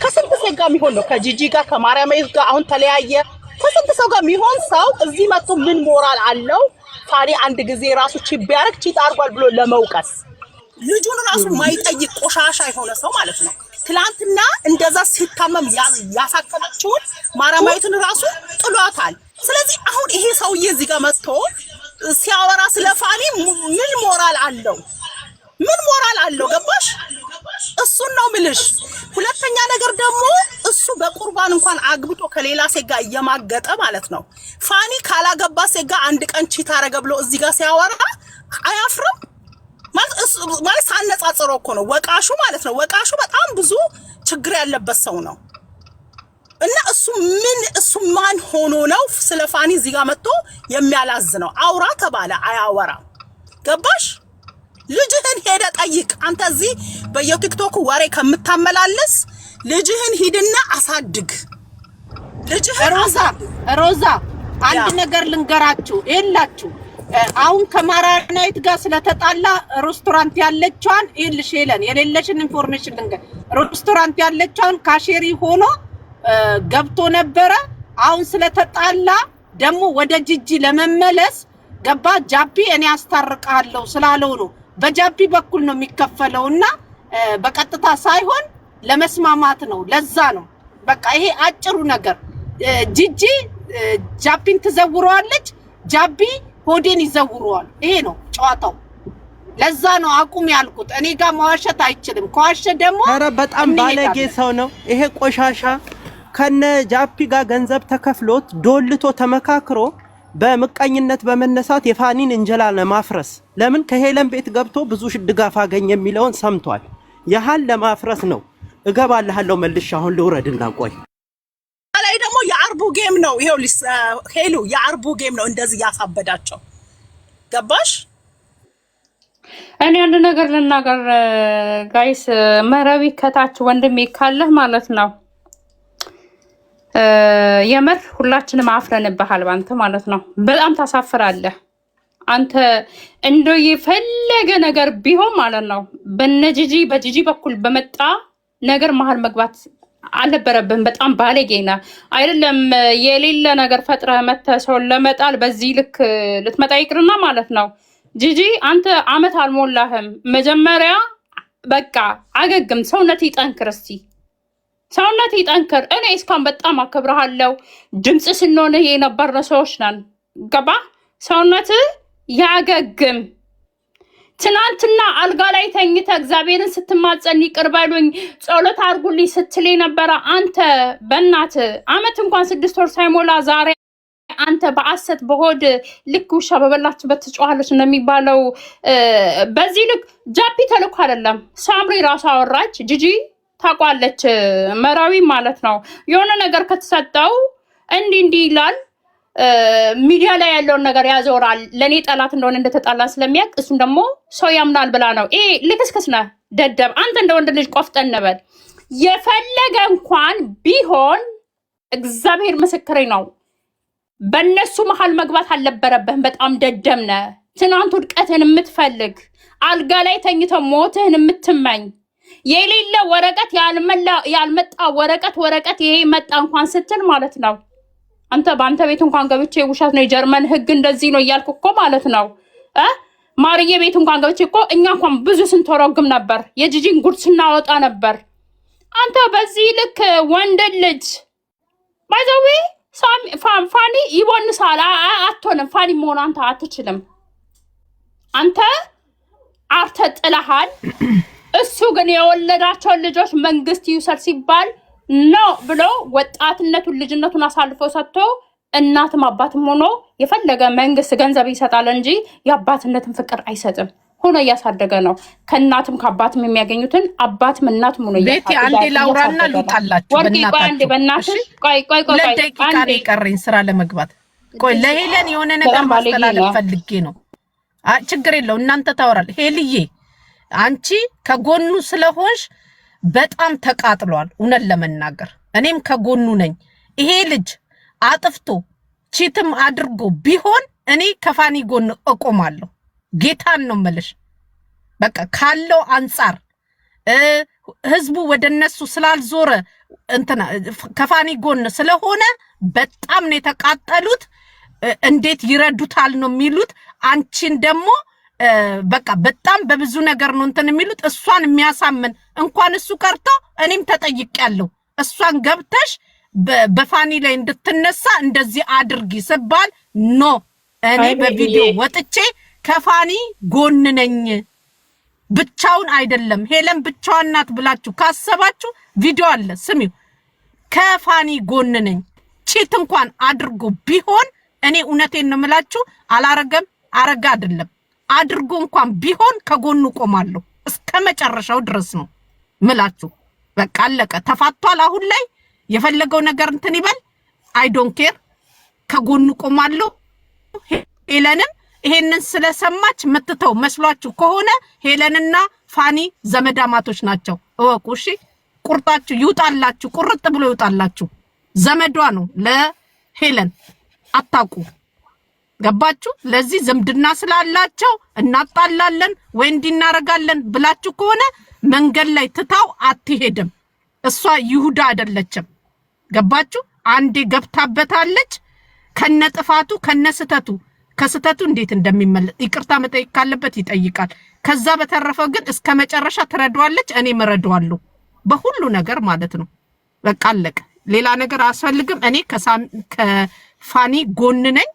ከስንት ሰው ጋር የሚሆን ነው ከጂጂ ጋር ከማርያማይዝ ጋር አሁን ተለያየ ከስንት ሰው ጋር የሚሆን ሰው እዚህ መጥቶ ምን ሞራል አለው ፋኒ አንድ ጊዜ ራሱ ቺ ቢያረግ ቺ ታርጓል ብሎ ለመውቀስ ልጁን ራሱ ማይጠይቅ ቆሻሻ የሆነ ሰው ማለት ነው ትላንትና እንደዛ ሲታመም ያሳከመችው ማርያማይትን ራሱ ጥሏታል ስለዚህ አሁን ይሄ ሰውዬ እዚህ ጋር መጥቶ ሲያወራ ስለፋኒ ምን ሞራል አለው ገባሽ እሱን ነው ምልሽ ሁለተኛ ነገር ደግሞ እሱ በቁርባን እንኳን አግብቶ ከሌላ ሴጋ እየማገጠ ማለት ነው ፋኒ ካላገባ ሴጋ አንድ ቀን ቺ ታረገ ብሎ እዚህ ጋር ሲያወራ አያፍርም ማለት ሳነጻጽረው እኮ ነው ወቃሹ ማለት ነው ወቃሹ በጣም ብዙ ችግር ያለበት ሰው ነው እና እሱ ማን ሆኖ ነው ስለ ፋኒ እዚህ ጋር መጥቶ የሚያላዝነው አውራ ተባለ አያወራ ገባሽ ልጅህን ሄደ ጠይቅ አንተ እዚህ በየቲክቶክ ወሬ ከምታመላለስ ልጅህን ሂድና አሳድግ ልጅህን ሮዛ አንድ ነገር ልንገራችሁ ይላችሁ አሁን ከማራናይት ጋር ስለተጣላ ሬስቶራንት ያለችዋን ይልሽ ሄለን የሌለሽን ኢንፎርሜሽን ልንገር ሬስቶራንት ያለችዋን ካሼሪ ሆኖ ገብቶ ነበረ አሁን ስለተጣላ ደግሞ ወደ ጂጂ ለመመለስ ገባ ጃፒ እኔ አስታርቃለሁ ስላለው ነው በጃፒ በኩል ነው የሚከፈለውና በቀጥታ ሳይሆን ለመስማማት ነው ለዛ ነው በቃ ይሄ አጭሩ ነገር ጂጂ ጃፒን ትዘውረዋለች ጃፒ ሆዴን ይዘውረዋል ይሄ ነው ጨዋታው ለዛ ነው አቁም ያልኩት እኔ ጋር መዋሸት አይችልም ከዋሸ ደግሞ ኧረ በጣም ባለጌ ሰው ነው ይሄ ቆሻሻ ከነ ጃፒ ጋር ገንዘብ ተከፍሎት ዶልቶ ተመካክሮ በመቀኝነት በመነሳት የፋኒን እንጀላ ለማፍረስ ለምን ከሄለን ቤት ገብቶ ብዙ ድጋፍ አገኘ የሚለውን ሰምቷል ያህል ለማፍረስ ነው እገባለሁ መልሽ አሁን ልውረድና ቆይ ላይ ደግሞ የአርቡ ጌም ነው ይሄው ሄሉ የአርቡ ጌም ነው እንደዚህ ያሳበዳቸው ገባሽ እኔ አንድ ነገር ልናገር ጋይስ መራዊ ከታች ወንድሜ ካለህ ማለት ነው የምር ሁላችንም አፍረንብሃል ባንተ ማለት ነው በጣም ታሳፍራለህ አንተ እንደው የፈለገ ነገር ቢሆን ማለት ነው በጂጂ በኩል በመጣ ነገር መሃል መግባት አልነበረብህም በጣም ባለጌና አይደለም የሌለ ነገር ፈጥረህ መተህ ሰው ለመጣል በዚህ ልክ ልትመጣ ይቅርና ማለት ነው ጂጂ አንተ አመት አልሞላህም መጀመሪያ በቃ አገግም ሰውነት ይጠንክር እስቲ ሰውነት ይጠንክር እኔ እስካሁን በጣም አከብርሃለሁ ድምጽ ስንሆን የነበርነ ሰዎች ነን ገባ ሰውነት ያገግም ትናንትና አልጋ ላይ ተኝተ እግዚአብሔርን ስትማጸን ይቅር በሉኝ ጸሎት አድርጉልኝ ስትል ነበር አንተ በእናት አመት እንኳን 6 ወር ሳይሞላ ዛሬ አንተ በአሰት በሆድ ልክ ውሻ በበላችበት ትጮሃለች እንደሚባለው በዚህ ልክ ጃፒ ተልኮ አይደለም። ሳምሪ ራሷ አወራች። ጂጂ ታቋለች መራዊ ማለት ነው። የሆነ ነገር ከተሰጠው እንዲህ ይላል ሚዲያ ላይ ያለውን ነገር ያዞራል። ለኔ ጠላት እንደሆነ እንደተጣላ ስለሚያውቅ እሱን ደግሞ ሰው ያምናል ብላ ነው። ልክስክስ ነህ ደደብ። አንተ እንደ ወንድ ልጅ ቆፍጠን በል። የፈለገ እንኳን ቢሆን እግዚአብሔር ምስክሬ ነው፣ በእነሱ መሀል መግባት አልነበረብህም። በጣም ደደብ ነህ። ትናንት ውድቀትህን የምትፈልግ አልጋ ላይ ተኝተው ሞትህን የምትመኝ የሌለ ወረቀት ያልመጣ ወረቀት ይሄ መጣ እንኳን ስትል ማለት ነው። አንተ በአንተ ቤት እንኳን ገብቼ ውሸት ነው የጀርመን ህግ እንደዚህ ነው እያልኩ እኮ ማለት ነው። ማርዬ ቤት እንኳን ገብቼ እኮ እኛ እንኳን ብዙ ስንተረጉም ነበር። የጂጂን ጉድ ስናወጣ ነበር። አንተ በዚህ ልክ ወንድ ልጅ ባይዘዌ ፋኒ ይቦንሳል። አትሆንም ፋኒ መሆን አንተ አትችልም። አንተ አርተ ጥለሃል። እሱ ግን የወለዳቸውን ልጆች መንግስት ይውሰድ ሲባል ነው ብሎ ወጣትነቱን ልጅነቱን አሳልፎ ሰጥቶ እናትም አባትም ሆኖ የፈለገ መንግስት ገንዘብ ይሰጣል እንጂ የአባትነትን ፍቅር አይሰጥም። ሆኖ እያሳደገ ነው። ከእናትም ከአባትም የሚያገኙትን አባትም እናትም ሆኖ ቤቲ አንዴ ላውራና ልውጣላችሁ። በእናትሽ ቆይ ለደቂቃ ነው የቀረኝ ስራ ለመግባት። ቆይ ለሄለን የሆነ ነገር ማስተላለፍ ፈልጌ ነው። ችግር የለው እናንተ ታወራል። ሄልዬ አንቺ ከጎኑ ስለሆንሽ በጣም ተቃጥሏል። እውነት ለመናገር እኔም ከጎኑ ነኝ። ይሄ ልጅ አጥፍቶ ቺትም አድርጎ ቢሆን እኔ ከፋኒ ጎን እቆማለሁ። ጌታን ነው መልሽ። በቃ ካለው አንፃር ህዝቡ ወደነሱ ስላልዞረ እንትና ከፋኒ ጎን ስለሆነ በጣም ነው የተቃጠሉት። እንዴት ይረዱታል ነው የሚሉት። አንቺን ደግሞ በቃ በጣም በብዙ ነገር ነው እንትን የሚሉት። እሷን የሚያሳምን እንኳን እሱ ቀርቶ እኔም ተጠይቄያለሁ። እሷን ገብተሽ በፋኒ ላይ እንድትነሳ እንደዚህ አድርጊ ስባል ኖ እኔ በቪዲዮ ወጥቼ ከፋኒ ጎን ነኝ። ብቻውን አይደለም ሄለን ብቻዋን ናት ብላችሁ ካሰባችሁ ቪዲዮ አለ ስሚው። ከፋኒ ጎን ነኝ። ቺት እንኳን አድርጎ ቢሆን እኔ እውነቴን ነው የምላችሁ አላረገም አረጋ አይደለም አድርጎ እንኳን ቢሆን ከጎኑ ቆማለሁ እስከ መጨረሻው ድረስ ነው ምላችሁ። በቃ አለቀ። ተፋቷል። አሁን ላይ የፈለገው ነገር እንትን ይበል። አይ ዶንት ኬር ከጎኑ ቆማለሁ። ሄለንም ይሄንን ስለሰማች ምትተው መስሏችሁ ከሆነ ሄለንና ፋኒ ዘመዳማቶች ናቸው። እወቁ እሺ። ቁርጣችሁ ይውጣላችሁ፣ ቁርጥ ብሎ ይውጣላችሁ። ዘመዷ ነው ለሄለን አታውቁ። ገባችሁ? ለዚህ ዝምድና ስላላቸው እናጣላለን ወይ እንዲናረጋለን ብላችሁ ከሆነ መንገድ ላይ ትታው አትሄድም። እሷ ይሁዳ አይደለችም። ገባችሁ? አንዴ ገብታበታለች ከነጥፋቱ ከነስተቱ። ከስተቱ እንዴት እንደሚመለስ ይቅርታ መጠየቅ ካለበት ይጠይቃል። ከዛ በተረፈ ግን እስከ መጨረሻ ትረዷለች። እኔ መረዷለሁ በሁሉ ነገር ማለት ነው። በቃ አለቀ። ሌላ ነገር አያስፈልግም። እኔ ከፋኒ ጎን ነኝ።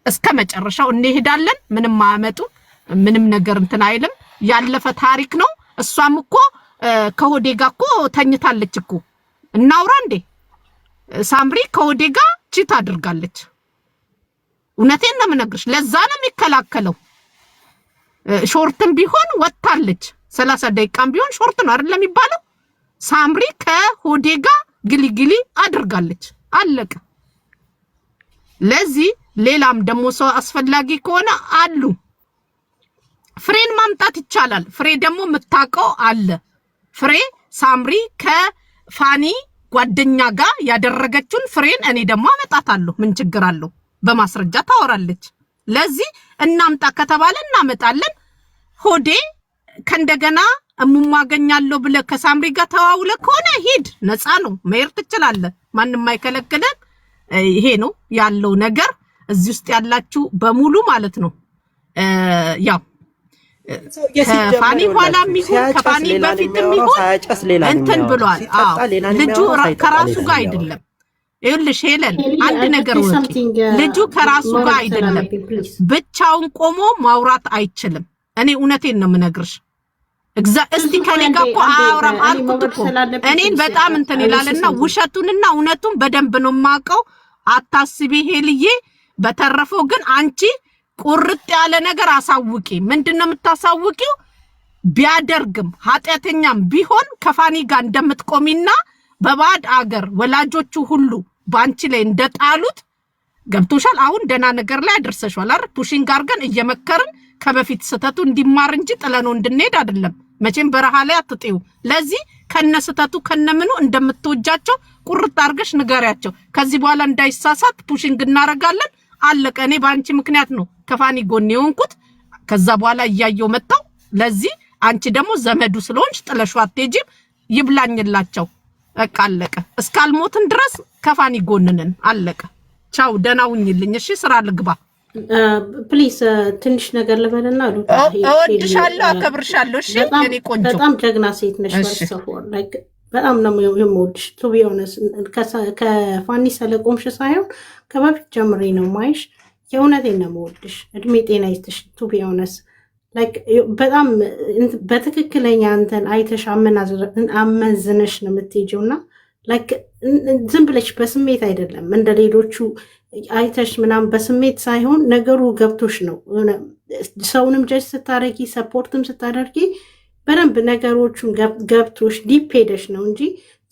እስከ መጨረሻው እንሄዳለን። ምንም ማመጡ ምንም ነገር እንትን አይልም። ያለፈ ታሪክ ነው። እሷም እኮ ከሆዴ ጋር እኮ ተኝታለች እኮ። እናውራ እንዴ ሳምሪ ከሆዴ ጋር ቺት አድርጋለች። እውነቴን ነው የምነግርሽ። ለዛ ነው የሚከላከለው። ሾርትም ቢሆን ወጣለች። 30 ደቂቃም ቢሆን ሾርት ነው አይደል የሚባለው። ሳምሪ ከሆዴ ጋር ግሊግሊ አድርጋለች። አለቀ። ለዚህ ሌላም ደግሞ ሰው አስፈላጊ ከሆነ አሉ ፍሬን ማምጣት ይቻላል። ፍሬ ደግሞ የምታውቀው አለ። ፍሬ ሳምሪ ከፋኒ ጓደኛ ጋር ያደረገችውን ፍሬን እኔ ደግሞ አመጣታለሁ። ምን ችግር አለው? በማስረጃ ታወራለች። ለዚህ እናምጣ ከተባለ እናመጣለን። ሆዴ ከእንደገና እሙማገኛለሁ ብለ ከሳምሪ ጋር ተዋውለ ከሆነ ሂድ፣ ነፃ ነው፣ መሄድ ትችላለህ። ማንንም አይከለክልም። ይሄ ነው ያለው ነገር። እዚህ ውስጥ ያላችሁ በሙሉ ማለት ነው ያው ከፋኒ ኋላም ይሁን ከፋኒ በፊትም ይሁን እንትን ብሏል። ልጁ ከራሱ ጋር አይደለም። ይኸውልሽ ሄለን አንድ ነገር ወቂ፣ ልጁ ከራሱ ጋር አይደለም። ብቻውን ቆሞ ማውራት አይችልም። እኔ እውነቴን ነው የምነግርሽ። እስቲ ከኔ ጋር እኮ አውራም አልኩት እኮ እኔን በጣም እንትን ይላልና ውሸቱንና እውነቱን በደንብ ነው የማውቀው። አታስቢ ሄልዬ። በተረፈው ግን አንቺ ቁርጥ ያለ ነገር አሳውቂ። ምንድነው የምታሳውቂው? ቢያደርግም ኃጢአተኛም ቢሆን ከፋኒ ጋር እንደምትቆሚና በባድ አገር ወላጆቹ ሁሉ ባንቺ ላይ እንደጣሉት ገብቶሻል። አሁን ደና ነገር ላይ አድርሰሻል አይደል? ፑሽንግ አድርገን እየመከርን ከበፊት ስተቱ እንዲማር እንጂ ጥለነው እንድንሄድ አይደለም። መቼም በረሃ ላይ አትጥዩ። ለዚህ ከነስተቱ ከነምኑ እንደምትወጃቸው ቁርጥ አድርገሽ ንገሪያቸው። ከዚህ በኋላ እንዳይሳሳት ፑሽንግ እናረጋለን። አለቀ። እኔ ባንቺ ምክንያት ነው ከፋኒ ጎን የሆንኩት። ከዛ በኋላ እያየው መጣው። ለዚህ አንቺ ደግሞ ዘመዱ ስለሆንሽ ጥለሽው አትሄጂም። ይብላኝላቸው። በቃ አለቀ። እስካልሞትን ድረስ ከፋኒ ጎንነን። አለቀ። ቻው፣ ደህና ሁኚልኝ። እሺ፣ ስራ ልግባ። ፕሊዝ ትንሽ ነገር ልበልና ሉታ እወድሻለሁ፣ አከብርሻለሁ። እሺ፣ የኔ ቆንጆ በጣም ጀግና ሴት ነሽ። በጣም ነው የምወድሽ። ቱ ቢ ኦነስት ከፋኒ ስለቆምሽ ሳይሆን ከበፊት ጀምሬ ነው ማይሽ። የእውነቴን ነው የምወድሽ። እድሜ ጤና ይስጥሽ። ቱ ቢ ኦነስት በጣም በትክክለኛ አንተን አይተሽ አመዝነሽ ነው የምትሄጂው እና ዝም ብለሽ በስሜት አይደለም እንደ ሌሎቹ አይተሽ ምናምን በስሜት ሳይሆን ነገሩ ገብቶሽ ነው። ሰውንም ጀጅ ስታደርጊ ሰፖርትም ስታደርጊ በደንብ ነገሮቹን ገብቶሽ ዲፕ ሄደሽ ነው እንጂ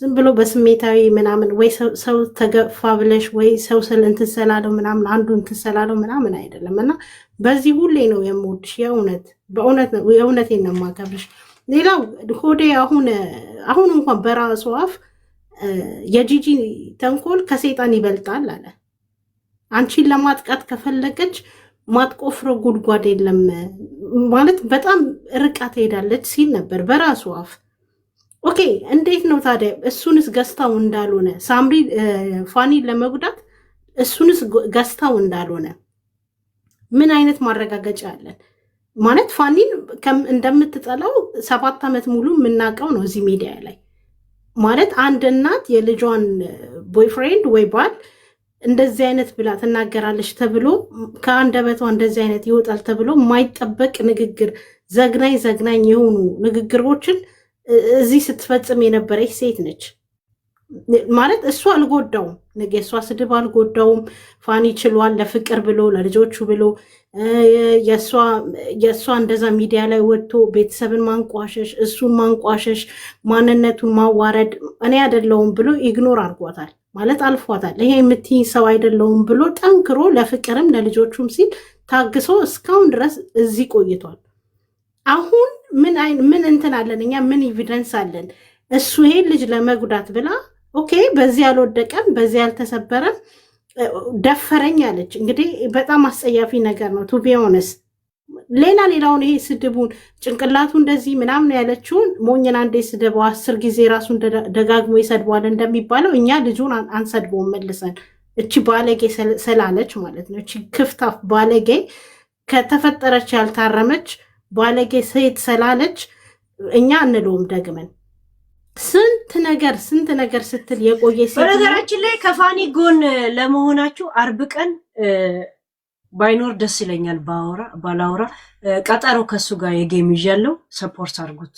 ዝም ብሎ በስሜታዊ ምናምን ወይ ሰው ተገፋ ብለሽ ወይ ሰው እንትን ስላለው ምናምን አንዱ እንትን ስላለው ምናምን አይደለም እና በዚህ ሁሌ ነው የምወድሽ። በእውነት ነው የእውነቴን ነው የማከብርሽ። ሌላው ሆዴ አሁን እንኳን በራሱ አፍ የጂጂ ተንኮል ከሰይጣን ይበልጣል አለ። አንቺን ለማጥቃት ከፈለገች ማትቆፍረው ጉድጓድ የለም ማለት በጣም ርቃ ትሄዳለች ሲል ነበር በራሱ አፍ። ኦኬ እንዴት ነው ታዲያ እሱንስ ገዝታው እንዳልሆነ ሳምሪ ፋኒን ለመጉዳት እሱንስ ገዝታው እንዳልሆነ ምን አይነት ማረጋገጫ አለን? ማለት ፋኒን እንደምትጠላው 7 ዓመት ሙሉ የምናውቀው ነው እዚህ ሚዲያ ላይ። ማለት አንድ እናት የልጇን ቦይፍሬንድ ወይ ባል እንደዚህ አይነት ብላ ትናገራለች ተብሎ ከአንደበቷ እንደዚህ አይነት ይወጣል ተብሎ የማይጠበቅ ንግግር፣ ዘግናኝ የሆኑ ንግግሮችን እዚህ ስትፈጽም የነበረች ሴት ነች። ማለት እሱ አልጎዳውም፣ ነገ እሷ ስድብ አልጎዳውም። ፋኒ ችሏል ለፍቅር ብሎ ለልጆቹ ብሎ የእሷ እንደዛ ሚዲያ ላይ ወጥቶ ቤተሰብን ማንቋሸሽ፣ እሱን ማንቋሸሽ፣ ማንነቱን ማዋረድ እኔ አይደለሁም ብሎ ኢግኖር አድርጓታል ማለት አልፏታል። ይሄ የምትይ ሰው አይደለሁም ብሎ ጠንክሮ ለፍቅርም ለልጆቹም ሲል ታግሶ እስካሁን ድረስ እዚህ ቆይቷል። አሁን ምን እንትን አለን እኛ? ምን ኤቪደንስ አለን? እሱ ይሄን ልጅ ለመጉዳት ብላ ኦኬ፣ በዚህ አልወደቀም፣ በዚህ አልተሰበረም፣ ደፈረኝ አለች። እንግዲህ በጣም አስጸያፊ ነገር ነው ቱ ቢ ኦነስት። ሌላውን ይሄ ስድቡን ጭንቅላቱ እንደዚህ ምናምን ያለችውን ሞኝን አንዴ ስድበው 10 ጊዜ ራሱን ደጋግሞ ይሰድቧል እንደሚባለው እኛ ልጁን አንሰድበውም መልሰን። እቺ ባለጌ ስላለች ማለት ነው። እቺ ክፍታፍ ባለጌ ከተፈጠረች ያልታረመች ባለጌ ሴት ስላለች እኛ እንለውም ደግመን ስንት ነገር ስትል የቆየ ሴት። በነገራችን ላይ ከፋኒ ጎን ለመሆናችሁ አርብ ቀን ባይኖር ደስ ይለኛል። ባላወራ ቀጠሮ ከሱ ጋር የጌም ይዣለው። ሰፖርት አድርጉት፣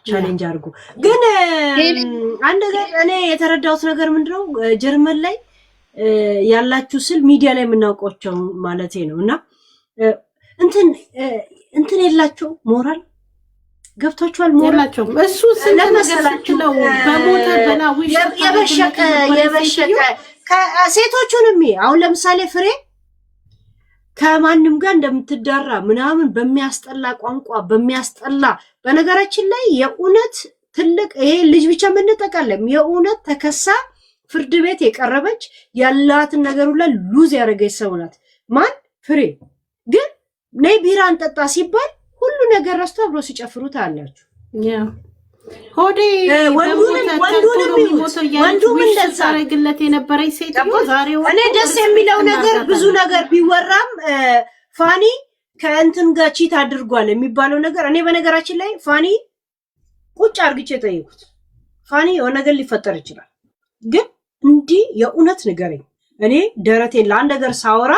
ቻሌንጅ አድርጉ። ግን አንድ ነገር እኔ የተረዳሁት ነገር ምንድነው ጀርመን ላይ ያላችሁ ስል ሚዲያ ላይ የምናውቃቸው ማለቴ ነው እና እንትን የላቸው ሞራል ገብታችኋል። ሞራላቸው እሱ ስለመሰላችሁ በሞተ በላው የበሸቀ ሴቶቹንም አሁን ለምሳሌ ፍሬ ከማንም ጋር እንደምትዳራ ምናምን በሚያስጠላ ቋንቋ በሚያስጠላ በነገራችን ላይ የእውነት ትልቅ ይሄ ልጅ ብቻ ምንጠቃለም የእውነት ተከሳ ፍርድ ቤት የቀረበች ያላትን ነገር ሁሉ ሉዝ ያደረገች ሰው ናት። ማን ፍሬ ግን ነይ ቢራ እንጠጣ ሲባል ሁሉ ነገር ረስቶ አብሮ ሲጨፍሩ ታያላችሁ። ሆዴ ወንዱም እንደዛ አረግለት የነበረች ሴት ዛሬ እኔ ደስ የሚለው ነገር ብዙ ነገር ቢወራም ፋኒ ከእንትን ጋር ቺት አድርጓል የሚባለው ነገር እኔ በነገራችን ላይ ፋኒ ቁጭ አርግቼ ጠይቁት። ፋኒ የሆነ ነገር ሊፈጠር ይችላል፣ ግን እንዲህ የእውነት ንገረኝ። እኔ ደረቴን ለአንድ ነገር ሳወራ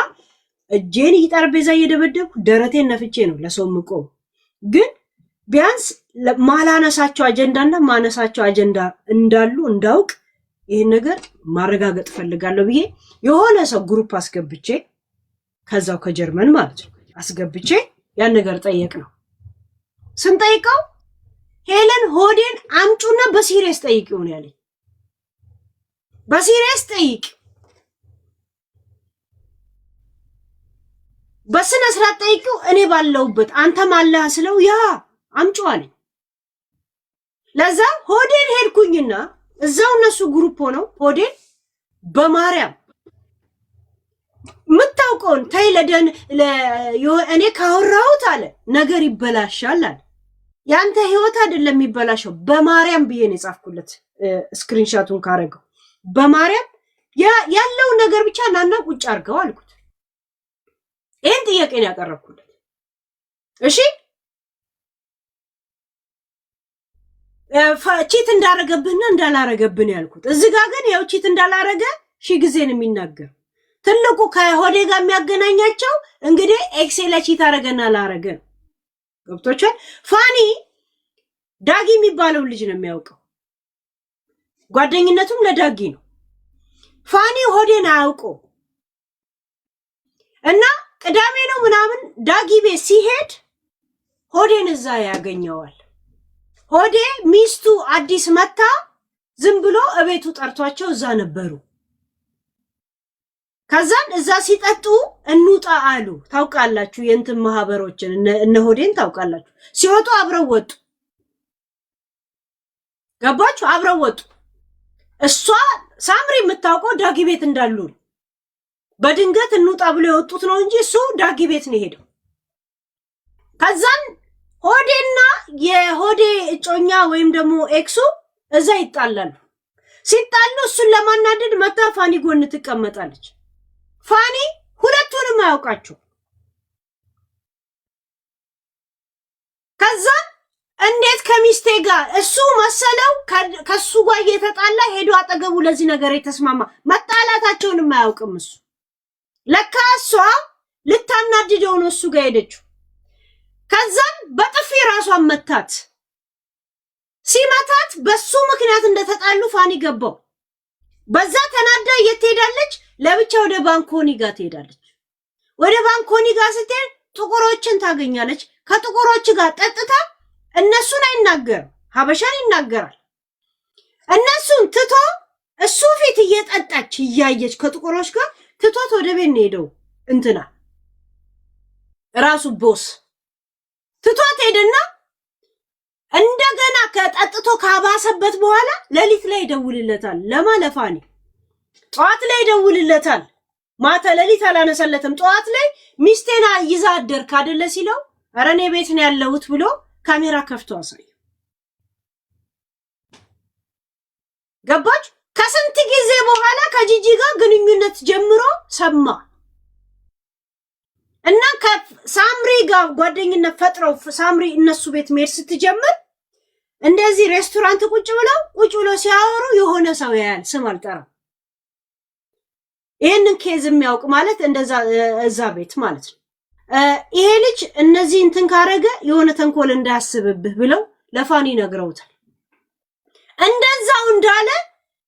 እጄን ጠረጴዛ እየደበደብኩ ደረቴን ነፍቼ ነው ለሰው ምቆም። ግን ቢያንስ ማላነሳቸው አጀንዳና ማነሳቸው አጀንዳ እንዳሉ እንዳውቅ ይሄን ነገር ማረጋገጥ ፈልጋለሁ ብዬ የሆነ ሰው ግሩፕ አስገብቼ ከዛው ከጀርመን ማለት ነው አስገብቼ ያን ነገር ጠየቅ ነው ስንጠይቀው ሄለን ሆዴን አምጩና በሲሪየስ ጠይቂው ነው ያለኝ በሲሪየስ ጠይቅ በስነ ስርዓት ጠይቂው እኔ ባለውበት አንተ ማለህ ስለው ያ አምጩ አለኝ ለዛ ሆዴን ሄድኩኝና እዛው እነሱ ግሩፕ ሆነው ሆዴን በማርያም ምታውቀውን ታይለደን እኔ ካወራሁት አለ ነገር ይበላሻል አለ ያንተ ህይወት አይደለም የሚበላሸው በማርያም ብዬ ነው የጻፍኩለት ስክሪንሾቱን ካረገው በማርያም ያለው ነገር ብቻ ናና ቁጭ አርገው አልኩት ይሄን ጥያቄ ነው ያቀረብኩለት እሺ ቺት እንዳረገብህና እንዳላረገብህ ያልኩት እዚህ ጋር ግን ያው ቺት እንዳላረገ ሺ ጊዜ ነው የሚናገር ትልቁ ከሆዴ ጋር የሚያገናኛቸው እንግዲህ ኤክሴል ቺት አረገና ላረገ ገብቶቻል ፋኒ ዳጊ የሚባለው ልጅ ነው የሚያውቀው ጓደኝነቱም ለዳጊ ነው ፋኒ ሆዴን አያውቀው እና ቅዳሜ ነው ምናምን ዳጊ ቤት ሲሄድ ሆዴን እዛ ያገኘዋል ሆዴ ሚስቱ አዲስ መታ ዝም ብሎ እቤቱ ጠርቷቸው እዛ ነበሩ ከዛን እዛ ሲጠጡ እንውጣ አሉ ታውቃላችሁ የእንትን ማህበሮችን እነ ሆዴን ታውቃላችሁ ሲወጡ አብረው ወጡ ገባችሁ አብረው ወጡ እሷ ሳምሪ የምታውቀው ዳጊ ቤት እንዳሉ በድንገት እንውጣ ብሎ የወጡት ነው እንጂ እሱ ዳጊ ቤት ነው ሄደው ከዛን ሆዴና የሆዴ እጮኛ ወይም ደግሞ ኤክሱ እዛ ይጣላሉ ሲጣሉ እሱን ለማናደድ መታ ፋኒ ጎን ትቀመጣለች ፋኒ ሁለቱንም አያውቃቸው ከዛን እንዴት ከሚስቴ ጋር እሱ መሰለው ከሱ ጋር እየተጣላ ሄዶ አጠገቡ ለዚህ ነገር የተስማማ መጣላታቸውንም አያውቅም እሱ ለካ እሷ ልታናድደው ነው እሱ ጋር ሄደችው ከዛን በጥፊ ራሷን መታት ሲመታት በሱ ምክንያት እንደተጣሉ ፋኒ ገባው በዛ ተናዳ እየተሄዳለች ለብቻ ወደ ባንኮኒ ጋር ትሄዳለች ወደ ባንኮኒ ጋር ስትሄድ ጥቁሮችን ታገኛለች ከጥቁሮች ጋር ጠጥታ እነሱን አይናገር ሀበሻን ይናገራል እነሱን ትቶ እሱ ፊት እየጠጣች እያየች ከጥቁሮች ጋር ትቶት ወደ ቤት ሄደው እንትና ራሱ ቦስ ትቶት ሄደና እንደገና ከጠጥቶ ካባሰበት በኋላ ሌሊት ላይ ይደውልለታል ለማለፋኒ ጧት ላይ ይደውልለታል ማታ ሌሊት አላነሰለትም ጧት ላይ ሚስቴና ይዛ አደርክ አይደለ ሲለው ኧረ እኔ ቤት ነው ያለሁት ብሎ ካሜራ ከፍቶ አሳየ ገባች ከስንት ጊዜ በኋላ ከጂጂ ጋር ግንኙነት ጀምሮ ሰማ እና ከሳምሪ ጋር ጓደኝነት ፈጥረው ሳምሪ እነሱ ቤት መሄድ ስትጀምር እንደዚህ ሬስቶራንት ቁጭ ብሎ ሲያወሩ የሆነ ሰው ያያል ስም አልጠራም ይሄንን ኬዝ የሚያውቅ ማለት እንደዛ እዛ ቤት ማለት ነው ይሄ ልጅ እነዚህ እንትን ካረገ የሆነ ተንኮል እንዳያስብብህ ብለው ለፋኒ ነግረውታል እንደዛው እንዳለ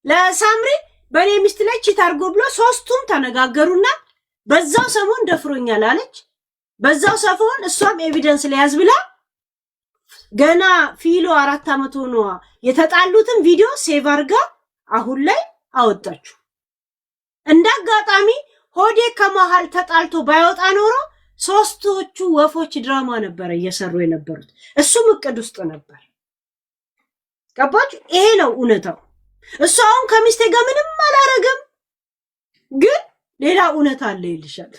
ለሳምሪ በኔ ሚስት ላይ ቺት አርጎ ብሎ ሶስቱም ተነጋገሩና በዛው ሰሞን ደፍሮኛል አለች በዛው ሰፎን እሷም ኤቪደንስ ለያዝ ብላ ገና ፊሎ 4 አመት ሆኖ የተጣሉትን ቪዲዮ ሴቭ አርጋ አሁን ላይ አወጣችሁ እንዳጋጣሚ ሆዴ ከመሃል ተጣልቶ ባይወጣ ኖሮ ሶስቶቹ ወፎች ድራማ ነበር እየሰሩ የነበሩት እሱም እቅድ ውስጥ ነበር ገባችሁ ይሄ ነው እውነታው እሱ አሁን ከሚስቴ ጋር ምንም አላረገም ግን ሌላ እውነት አለ ይልሻል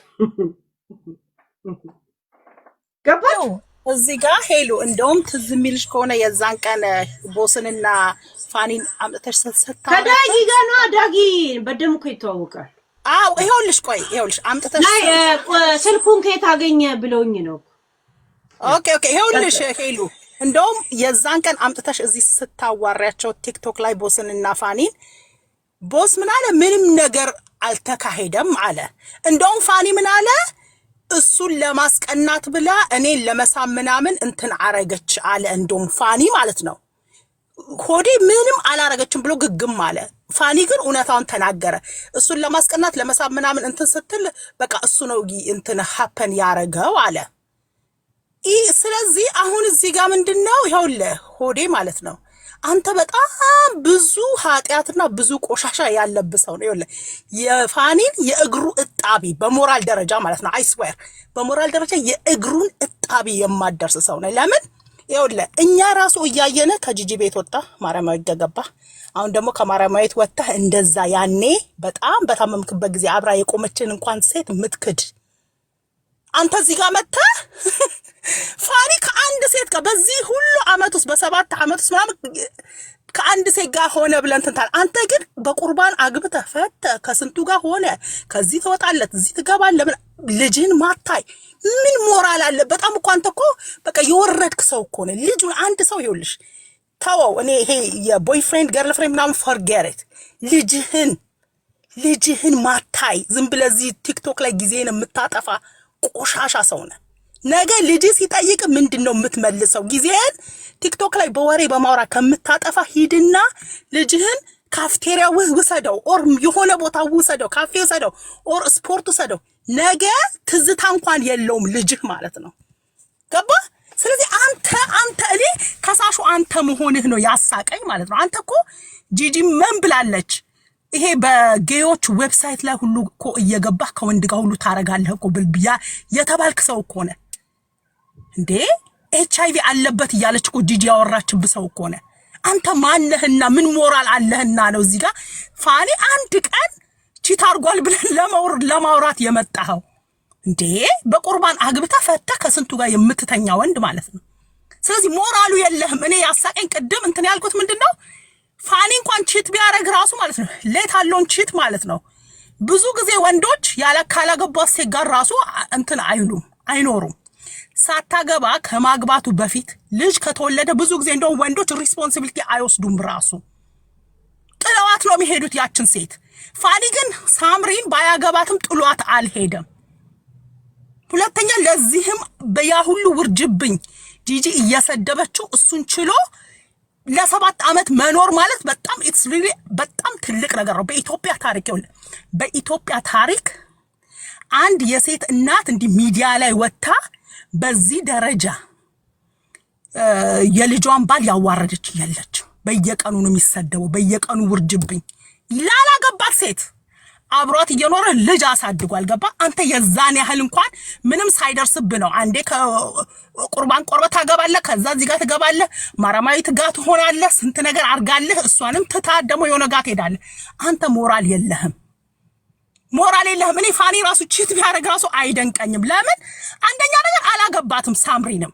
ገባችሁ እዚህ ጋር ሄሎ እንደውም ትዝ የሚልሽ ከሆነ የዛን ቀን ቦስንና ፋኒን አምጥተሽ ሰጣ ከዳጊ ጋር ነው ዳጊ በደም እኮ ይተዋወቃል አው ይኸውልሽ አምጥተሽ ስልኩን ከየት አገኘ ብለውኝ ነው ኦኬ ይኸውልሽ ሄሎ እንደውም የዛን ቀን አምጥተሽ እዚህ ስታዋሪያቸው ቲክቶክ ላይ ቦስንና ፋኒን ቦስ ምን አለ ምንም ነገር አልተካሄደም አለ እንደውም ፋኒ ምን አለ እሱን ለማስቀናት ብላ እኔን ለመሳም ምናምን እንትን አረገች አለ እንደውም ፋኒ ማለት ነው ሆዴ ምንም አላረገችም ብሎ ግግም አለ። ፋኒ ግን እውነታውን ተናገረ። እሱን ለማስቀናት ለመሳብ ምናምን እንትን ስትል በቃ እሱ ነው እንትን ሀፐን ያረገው አለ። ስለዚህ አሁን እዚህ ጋር ምንድነው ይኸውልህ ሆዴ ማለት ነው አንተ በጣም ብዙ ኃጢያትና ብዙ ቆሻሻ ያለብህ ሰው ነው። ይኸውልህ የፋኒን የእግሩ እጣቢ በሞራል ደረጃ ማለት ነው አይስዌር በሞራል ደረጃ የእግሩን እጣቢ የማደርስ ሰው ነው። ለምን ይኸውልህ እኛ ራሱ እያየነ ከጂጂ ቤት ወጣ ማርያማዊት ገባ። አሁን ደግሞ ከማርያማዊት ወጣ እንደዛ ያኔ በጣም በታመምክበት ጊዜ አብራ የቆመችን እንኳን ሴት ምትክድ አንተ እዚህ ጋር መጣ ፋኒ ከአንድ ሴት ጋር በዚህ ሁሉ አመት ውስጥ በ7 አመት ውስጥ ምናምን ከአንድ ሴት ጋር ሆነ ብለን እንትን አንተ ግን በቁርባን አግብተህ ፈተህ ከስንቱ ጋር ሆነ ከዚህ ትወጣለት እዚህ ትገባለህ ልጅህን ማታይ ምን ሞራል አለ? በጣም እኮ አንተ እኮ በቃ የወረድክ ሰው እኮ ነህ። ልጁን አንድ ሰው ይኸውልሽ ተወው። እኔ ይሄ የቦይፍሬንድ ገርልፍሬንድ ምናምን ፎርጌት ልጅህን ማታይ ዝም ብለህ እዚህ ቲክቶክ ላይ ጊዜን የምታጠፋ ቆሻሻ ሰው ነህ። ነገ ልጅ ሲጠይቅ ምንድነው የምትመልሰው? ጊዜን ቲክቶክ ላይ በወሬ በማውራ ከምታጠፋ ሂድና ልጅህን ካፍቴሪያ ውሰደው ኦር የሆነ ቦታ ውሰደው ካፌ ውሰደው ኦር ስፖርት ውሰደው። ነገ ትዝታ እንኳን የለውም ልጅህ ማለት ነው። ገባ? ስለዚህ አንተ እኔ ከሳሹ አንተ መሆንህ ነው ያሳቀኝ ማለት ነው። አንተ እኮ ጂጂ ምን ብላለች? ይሄ በጌዮች ዌብሳይት ላይ ሁሉ እኮ እየገባህ ከወንድ ጋር ሁሉ ታረጋለህ እኮ ብልብያ የተባልክ ሰው እኮ ነህ እንዴ። ኤችአይቪ አለበት እያለች እኮ ጂጂ ያወራችብህ ሰው እኮ ነህ አንተ። ማነህና ምን ሞራል አለህና ነው እዚህ ጋር ፋኒ አንድ ቀን ቺት አርጓል ብለን ለማውራት የመጣኸው እንዴ? በቁርባን አግብታ ፈታ ከስንቱ ጋር የምትተኛ ወንድ ማለት ነው። ስለዚህ ሞራሉ የለህም። እኔ ያሳቀኝ ቅድም እንትን ያልኩት ምንድነው ፋኒ እንኳን ቺት ቢያረግ ራሱ ማለት ነው ሌት አለውን ቺት ማለት ነው። ብዙ ጊዜ ወንዶች ካላገባ ሴት ጋር ራሱ እንትን አይኖሩም። ሳታገባ ከማግባቱ በፊት ልጅ ከተወለደ ብዙ ጊዜ እንደው ወንዶች ሪስፖንሲቢሊቲ አይወስዱም። ራሱ ጥለዋት ነው የሚሄዱት ያችን ሴት። ፋኒ ግን ሳምሪን ባያገባትም ጥሏት አልሄደም። ሁለተኛ ለዚህም በያ ሁሉ ውርጅብኝ ጂጂ እየሰደበችው እሱን ችሎ ለ7 አመት መኖር ማለት በጣም ኢትስ ሪሊ በጣም ትልቅ ነገር ነው። በኢትዮጵያ ታሪክ አንድ የሴት እናት እንዲህ ሚዲያ ላይ ወጣ በዚህ ደረጃ የልጇን ባል ያዋረደች የለች። በየቀኑ ነው የሚሰደበው፣ በየቀኑ ውርጅብኝ። ላላገባት ሴት አብሯት እየኖረ ልጅ አሳድጓል። ገባ? አንተ የዛን ያህል እንኳን ምንም ሳይደርስብህ ነው አንዴ ከቁርባን ቆርበህ ታገባለህ፣ ከዛ እዚህ ጋር ትገባለህ፣ ማራማዊት ጋር ትሆናለህ፣ ስንት ነገር አርጋለህ፣ እሷንም ትታት ደግሞ የሆነ ጋር ትሄዳለህ። አንተ ሞራል የለህም። እኔ ፋኒ ራሱ ቺት ቢያደርግ ራሱ አይደንቀኝም። ለምን? አንደኛ ነገር አላገባትም። ሳምሪንም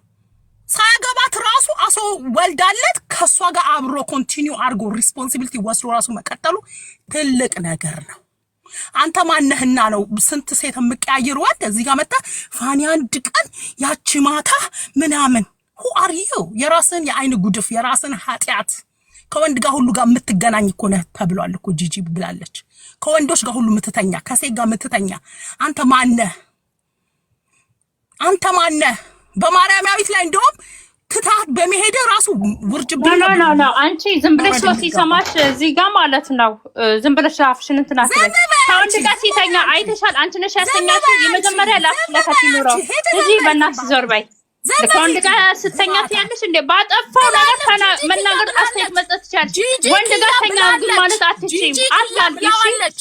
ሳያገባት ራሱ አሶ ወልዳለት ከሷ ጋር አብሮ ኮንቲኒው አርጎ ሪስፖንሲቢሊቲ ወስዶ ራሱ መቀጠሉ ትልቅ ነገር ነው። አንተ ማነህና ነው ስንት ሴት የምቀያየር ወንድ እዚህ ጋር መጣ ፋኒ አንድ ቀን ያቺ ማታ ምናምን who are you? የራስን የአይን ጉድፍ የራስን ኃጢያት ከወንድ ጋር ሁሉ ጋር የምትገናኝ እኮ ነህ ተብሏል እኮ ጂጂ ብላለች። ከወንዶች ጋር ሁሉ የምትተኛ ከሴት ጋር የምትተኛ አንተ ማነህ? በማርያማዊት ላይ እንደውም ትታት በመሄድ ራሱ ውርጅብ ነው። አንቺ ዝም ብለሽ ሰው ሲሰማሽ እዚህ ጋር ማለት ነው ዝም ብለሽ አፍሽን እንትን አትበይ። ከወንድ ጋር ሲተኛ አይተሻል። አንቺ ነሽ ያስተኛሽ። የመጀመሪያ ለከት ይኖረው እዚህ በእናትሽ ዞር በይ። ከወንድ ጋር ስተኛት ያለሽ እንዴ? ባጠፋው ነገር መናገር አስተያየት መስጠት ይቻላል። ወንድ ጋር ተኛ ግን ማለት አትችይም። አታልሽ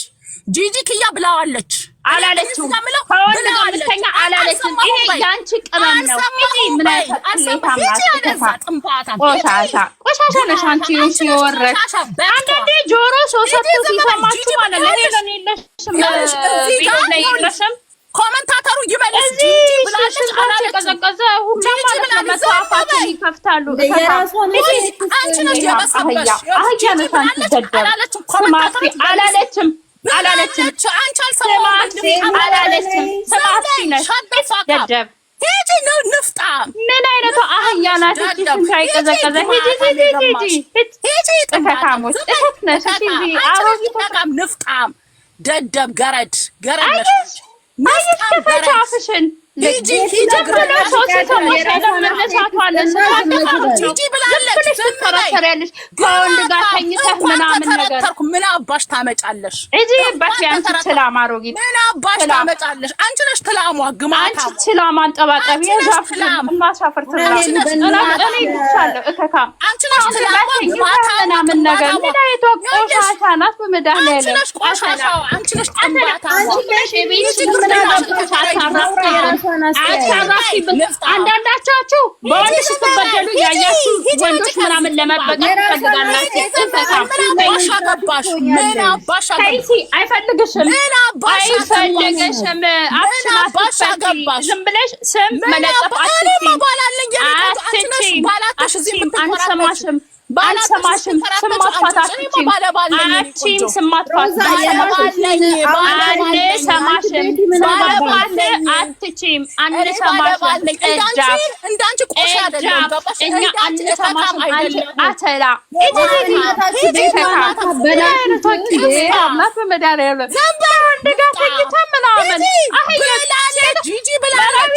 ጂጂ ክያ ብላዋለች አላለችም። ከወንድ ጋር ልተኛ አላለችም። ይሄ ያንቺ ቅመም ነው። እሺ ምን ቆሻሻ ነሽ አንቺ። እሺ ወረድ አንዳንዴ ጆሮ ሶሰቱ ሲሰማችሁ ማለት ነው። ይሄ ለኔ የለሽም ኮሜንታተሩ ይመልስ ጂጂ ብላለች አላለቀዘቀዘ ሁሉ ማለት ነው። መታፋችን ይከፍታሉ። አንቺ ነሽ የበሰበሽ አላለችም አንቺ አልሰማሽም አላለችም። ደደብ ሂጂ ነው ንፍጣ ምን አይነቱ አህያ ናት እቺ? ሳይቀዘቀዘ ሂጂ ተካካሞች ተከነሽ ሂጂ አሮጊቷም ንፍጣም ደደብ ገረድ ነሽ። አፍሽን ሂጂ እናውቃለን። ጂጂ ብላለች ትከራከሪያለሽ ከወንድ ጋር ተኝተህ ምናምን ነገር ምን አባሽ ታመጫለሽ? እጂ ባሽ አንቺ ትላማ አሮጊት ምን አባሽ ታመጫለሽ? አንቺ ነሽ ትላሟ ግማታ አንቺ ትላማ አንጠባጠብ የዛፍ ማሻፈር ትላማ እኔ ብቻለሁ እከካም አንቺ ነሽ ትላሟ ግማታ ምናምን ነገር ምን አይቶ ቆሻሻ ናት በመድኃኒዓለም አንቺ ነሽ ቆሻሻው አንቺ ነሽ ጠንባታ አንዳንዳቻችሁ በወንድ ስትበደሉ ያያችሁ ወንዶች ምናምን ለመበቀል ትፈልጋላችሁ። ምን አባሽ አይፈልግሽም ዝም ብለሽ ስም መለጠፍ አንሰማሽም አልሰማሽም ስም ማጥፋት አትችይም ስም ማጥፋት አትችይም አንሰማሽም እንዳንቺ ቆሻ አይደለም እኛ አንሰማሽም አተላ ጂጂ ብላለች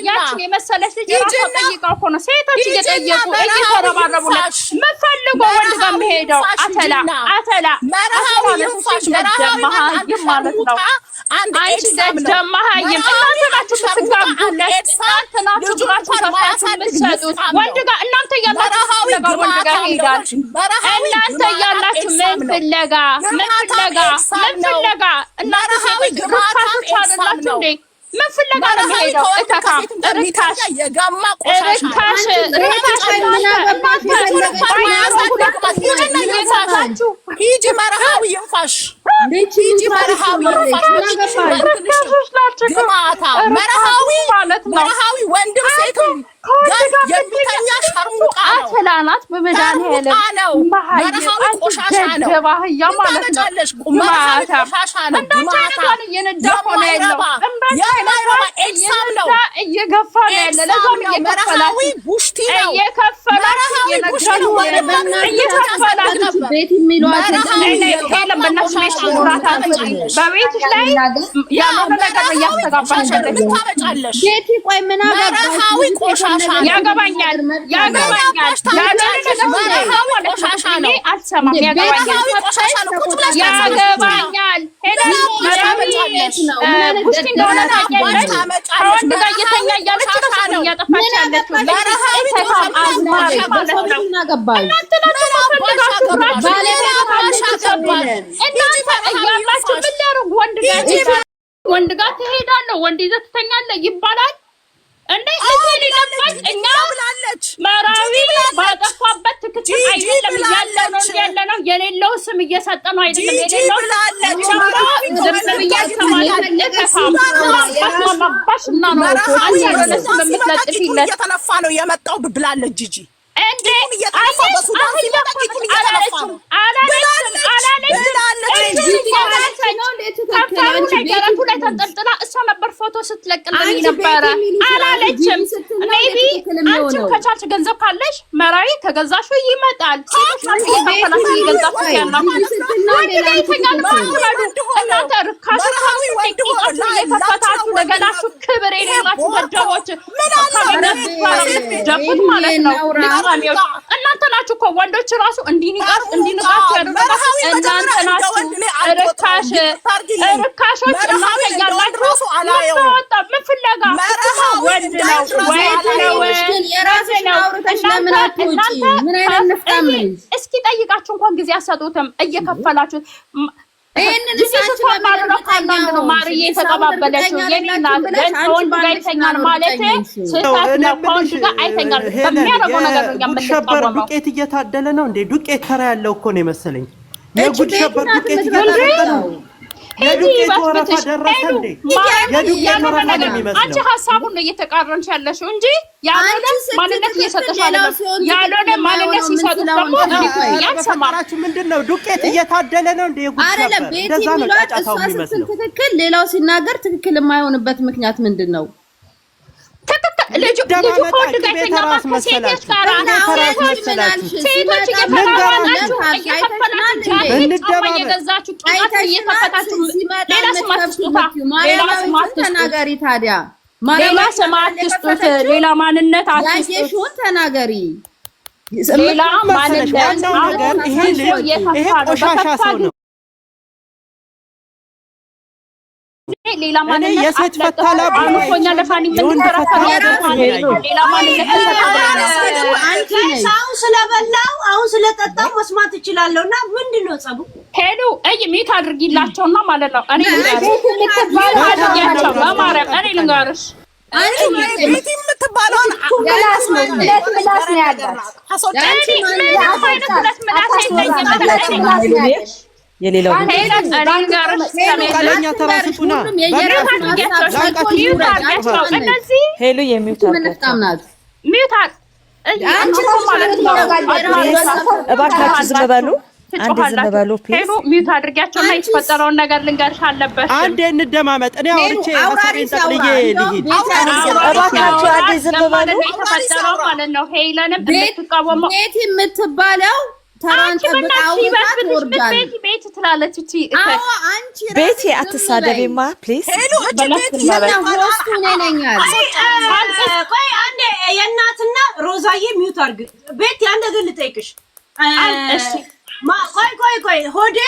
ያችን የመሰለች ልጅ ራሷ ጠይቀው እኮ ነው ሴቶች እየጠየቁ እየተረባረቡለት ምፈልገው ወንድ ጋር የሚሄደው አተላ ደመሃይም ማለት ነው። አንቺ ደመሃይም እናንተ ናችሁ ትጋቡለት እናንተ ናችሁ ብራችሁ ሰፋችሁ የምትሰጡት ወንድ ጋር እናንተ እያላችሁ ወንድ ጋር ይሄዳል። እናንተ እያላችሁ ምን ፍለጋ እናንተ ሴቶች ርካሾች አይደላችሁ እንዴ? ምን ፍለጋ ነው የሚሄደው? ርካሽ ሂጂ መርሃዊ ይንፋሽ ሂጂ መርሃዊ ግማታ መርሃዊ ወንድም ሴትም የሚተኛ ሸርሙቃ አትላናት በመድኃኒዓለም ነው። መርሃዊ ቆሻሻ ነው። ገባህያ ማለት ነው። መርሃዊ ቆሻሻ ነው። ግማታ እየነዳሁ ነው ያለው የማይረባ ኤግዛም ነው። እየገፋ ነው ያለ ለዛም መርሃዊ ቡሽቲ ነው። እየከፈላችሁ ቤት የሚሏት በቤትሽ ላይ ያልሆነ ነገር እያስተጋባሽ ቤቲ ቆይ ምን መርሃዊ ቆሻሻ ያገባኛል አልሰማም ያገባኛል ቡሽቲ እንደሆነ ታውቂያለሽ። ከወንድ ጋር እየተኛ እያለች ነው እያጠፋች ያለችው ወንድ ጋር ትሄዳለህ ወንድ ይዘህ ትተኛለህ ይባላል እንዴ? እኛ መራዊ ባጠፋበት ትክክል አይደለም እያለ ነው የሌለው ስም እየሰጠ ነው አይደለም የሌለው ዝም እየተነፋ ነው የመጣው ብላለች ጂጂ እንዴ ነገረቱ ላይ ተንጠልጥላ እሷ ነበር ፎቶ ስትለቅልኝ ነበረ አላለችም። ሜቢ አንቺም ከቻልሽ ገንዘብ ካለሽ መራዊ ከገዛሹ ይመጣል። እናንተ ርካሾች እየከፈታችሁ ለገላችሁ ክብር የሌላችሁ ገደቦች ደፉት ማለት ነው። እናንተ ናችሁ እኮ ወንዶች ራሱ እንዲንቃችሁ እናንተ ናችሁ ርካሾች እናንተ እያላችሁ ምን ፍለጋ ወንድ ነው እስኪ ጠይቃችሁ እንኳን ጊዜ አሰጡትም እየከፈላችሁ ማርዬ የተቀባበለችው የኔ ናት። ከወንድ ጋር ይተኛል ማለት ስህተት ነው። ከወንድ ጋር አይተኛል በሚያደርገው ነገር ነው የምንጠቀመው። ዱቄት እየታደለ ነው እንዴ? ዱቄት ተራ ያለው እኮ ነው የመሰለኝ። የጉድ ሸበር ዱቄት እየታደለ ነው። የዱቄት ወረፋ ደረሰ እንዴ? የዱቄት ወረፋ ነው የሚመስለው። አንቺ ሀሳቡን ነው እየተቃረንሽ ያለሽው እንጂ ያልሆነ ማንነት እየሰጠሽ አይደለም። ያልሆነ ማንነት ሲሰጡት ደግሞ ያሰማራችሁ ምንድነው? ዱቄት እየታደለ ነው እንዴ? የጉድ ሸበር እንደዛ ነው ጫጫታው የሚመስለው። ትክክል ሌላው ሲናገር ትክክል የማይሆንበት ምክንያት ምንድነው? ትክክል ልጁ ከወንድ ጋር የተኛው ከሴቶች ጋር ሴቶች እየተባባላችሁ እየከፈላችሁ እየገዛችሁ እየከፈታችሁ ሌላ ስም አትስጡታ። ሌላ ስም ተናገሪ ታዲያ ሌላ ስም አትስጡት። ሌላ ማንነት ያየሽውን ተናገሪ። ሌላ ማንነት አሁን ይሄ ቆሻሻ ሰው ነው። ሌላ ማንነት የሴት ፈታላ አሁን ለፋኒ ምን ሌላ ማንነት ሰው ስለበላው አሁን ስለጠጣው መስማት እችላለሁና ምንድነው ጸቡ? ሄዱ ሚት አድርጊላቸውና ማለት ነው። እኔ ልንገርሽ በማርያም እኔ ልንገርሽ ቤቲ የምትባለውን የሌላው ሄሉ የሚውት እባካችሁ ዝም በሉ። አንዴ ዝም በሉ ፕሊዝ። ሚውት አድርጊያቸውና የተፈጠረውን ነገር ልንገርሽ አለበት። አንዴ እንደማመጥ እኔ አውርቼ አሳሬን ጠቅልዬ ልሂድ። እባካችሁ አንዴ ዝም በሉ። የተፈጠረው ማለት ነው ሄለንም እንድትቃወመው ቤቲ የምትባለው ቤቲ አትሳደቢማ ፕሊዝ። ቆይ አንዴ የእናትና ሮዛዬ ሚውት አድርግ። ቤቲ አንድ ነገር ልጠይቅሽ። ቆይ ሆዴ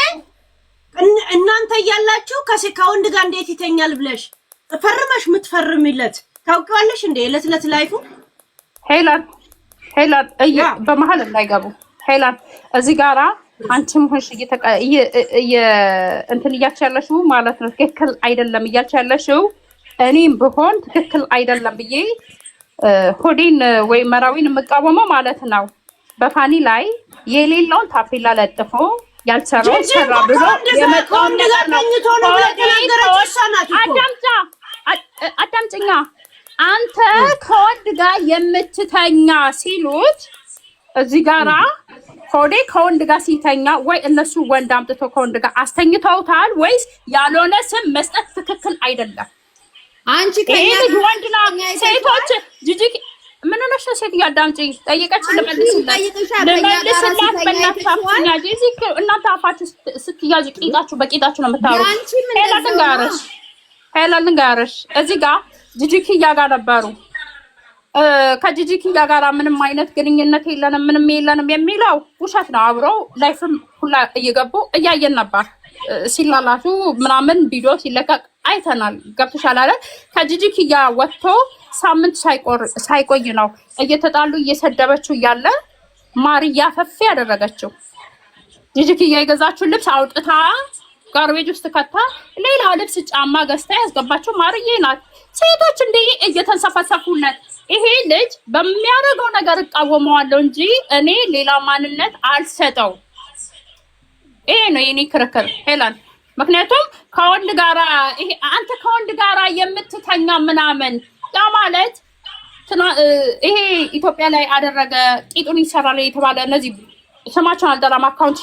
እናንተ እያላችሁ ከወንድ ጋር እንዴት ይተኛል ብለሽ ፈርመሽ የምትፈርሚለት ታውቂዋለሽ እንዴ? ዕለት ላይፉ ሄላን በመሀል እንዳይገቡ ሄላን እዚህ ጋራ አንቺም ሆንሽ እንትን እያልሽ ያለሽው ማለት ነው ትክክል አይደለም እያልሽ ያለሽው እኔም ብሆን ትክክል አይደለም ብዬ ሆዴን ወይ መራዊን የምቃወመው ማለት ነው። በፋኒ ላይ የሌለውን ታፔላ ለጥፎ ያልሰራውን ሰራ ብሎ የመጣውን ነገር ነው። አዳምጪኛ አንተ ከወንድ ጋር የምትተኛ ሲሉት እዚህ ጋራ ሆዴ ከወንድ ጋር ሲተኛ ወይ እነሱ ወንድ አምጥቶ ከወንድ ጋር አስተኝተውታል ወይስ ያልሆነ ስም መስጠት ትክክል አይደለም። አንቺ ከልጅ ወንድና ሴቶች ጂጂ ምን ነሽ ሴት ያዳምጪ ጠይቀች ለመልስላት በእናትሽ ጂጂ እናንተ አፋችሁ ስትያዙ ቂጣችሁ በቂጣችሁ ነው የምታወሩት። ሄላ ልንገርሽ እዚህ ጋር ጂጂ ኪያ ጋር ነበሩ። ከጂጂ ኪያ ጋር ምንም አይነት ግንኙነት የለንም ምንም የለንም የሚለው ውሸት ነው። አብረው ላይፍም ሁላ እየገቡ እያየን ነበር ሲላላቱ ምናምን ቪዲዮ ሲለቀቅ አይተናል። ገብቶሻል አይደል? ከጂጂ ኪያ ወጥቶ ሳምንት ሳይቆይ ነው እየተጣሉ እየሰደበችው እያለ ማርያ ፈፌ ያደረገችው። ጂጂ ኪያ የገዛችው ልብስ አውጥታ ጋርቤጅ ውስጥ ከታ ሌላ ልብስ ጫማ ገዝታ ያስገባችው ማርዬ ናት። ሴቶች እንደ እየተንሰፈሰፉለት ይሄ ልጅ በሚያደርገው ነገር እቃወመዋለሁ እንጂ እኔ ሌላ ማንነት አልሰጠው። ይሄ ነው የኔ ክርክር ሄላን። ምክንያቱም ከወንድ ጋራ ይሄ አንተ ከወንድ ጋራ የምትተኛ ምናምን ያ ማለት ይሄ ኢትዮጵያ ላይ አደረገ ቂጡን ይሰራል የተባለ እነዚህ ስማቸውን አልጠራም አካውንት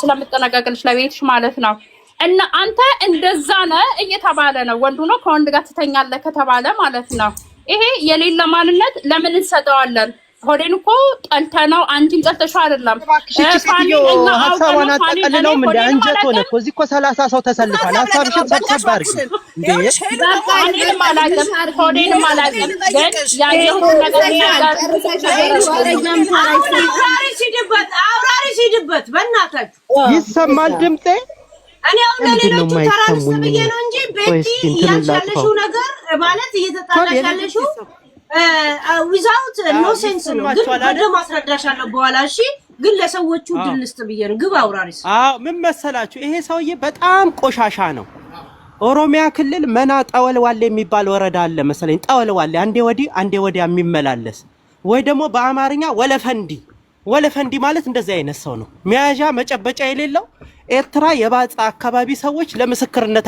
ስለምጠነቀቅልሽ ለቤትሽ ማለት ነው። እና አንተ እንደዛ ነህ እየተባለ ነው። ወንዱ ነው ከወንድ ጋር ትተኛለህ ከተባለ ማለት ነው። ይሄ የሌለ ማንነት ለምን እንሰጠዋለን? ሆዴን እኮ ጠልተነው አንቺን ጠልተሽው አይደለም። ሀሳቧን አጠቀልለው ምን አንጀት ሆነ እኮ እዚህ እኮ 30 ሰው ተሰልፏል። ሀሳብሽን ሰብሰብ አድርጊ እንዴ። ሆዴንም አላውቅም ግን ያየሁት ነገር አውራሪ ሲድበት በእናታችሁ ይሰማል ድምጤ። እኔ አሁን ለሌሎቹ ተራርስ ብዬ ነው እንጂ ቤቲ ያልቻለሽው ነገር ማለት እየተጣላሽ ያለሽው ዊዛውት ኖ ሴንስ ነው። ግን ወደ ማስረዳሻለሁ በኋላ እሺ። ግን ለሰዎቹ ድል ልስጥ ብዬ ነው። ግብ አውራሪስ ምን መሰላችሁ? ይሄ ሰውዬ በጣም ቆሻሻ ነው። ኦሮሚያ ክልል መና ጠወልዋሌ የሚባል ወረዳ አለ መሰለኝ። ጠወልዋሌ አንዴ ወዲህ አንዴ ወዲያ የሚመላለስ ወይ ደግሞ በአማርኛ ወለፈንዲ ማለት እንደዚህ አይነት ሰው ነው። መያዣ መጨበጫ የሌለው ኤርትራ የባጻ አካባቢ ሰዎች ለምስክርነት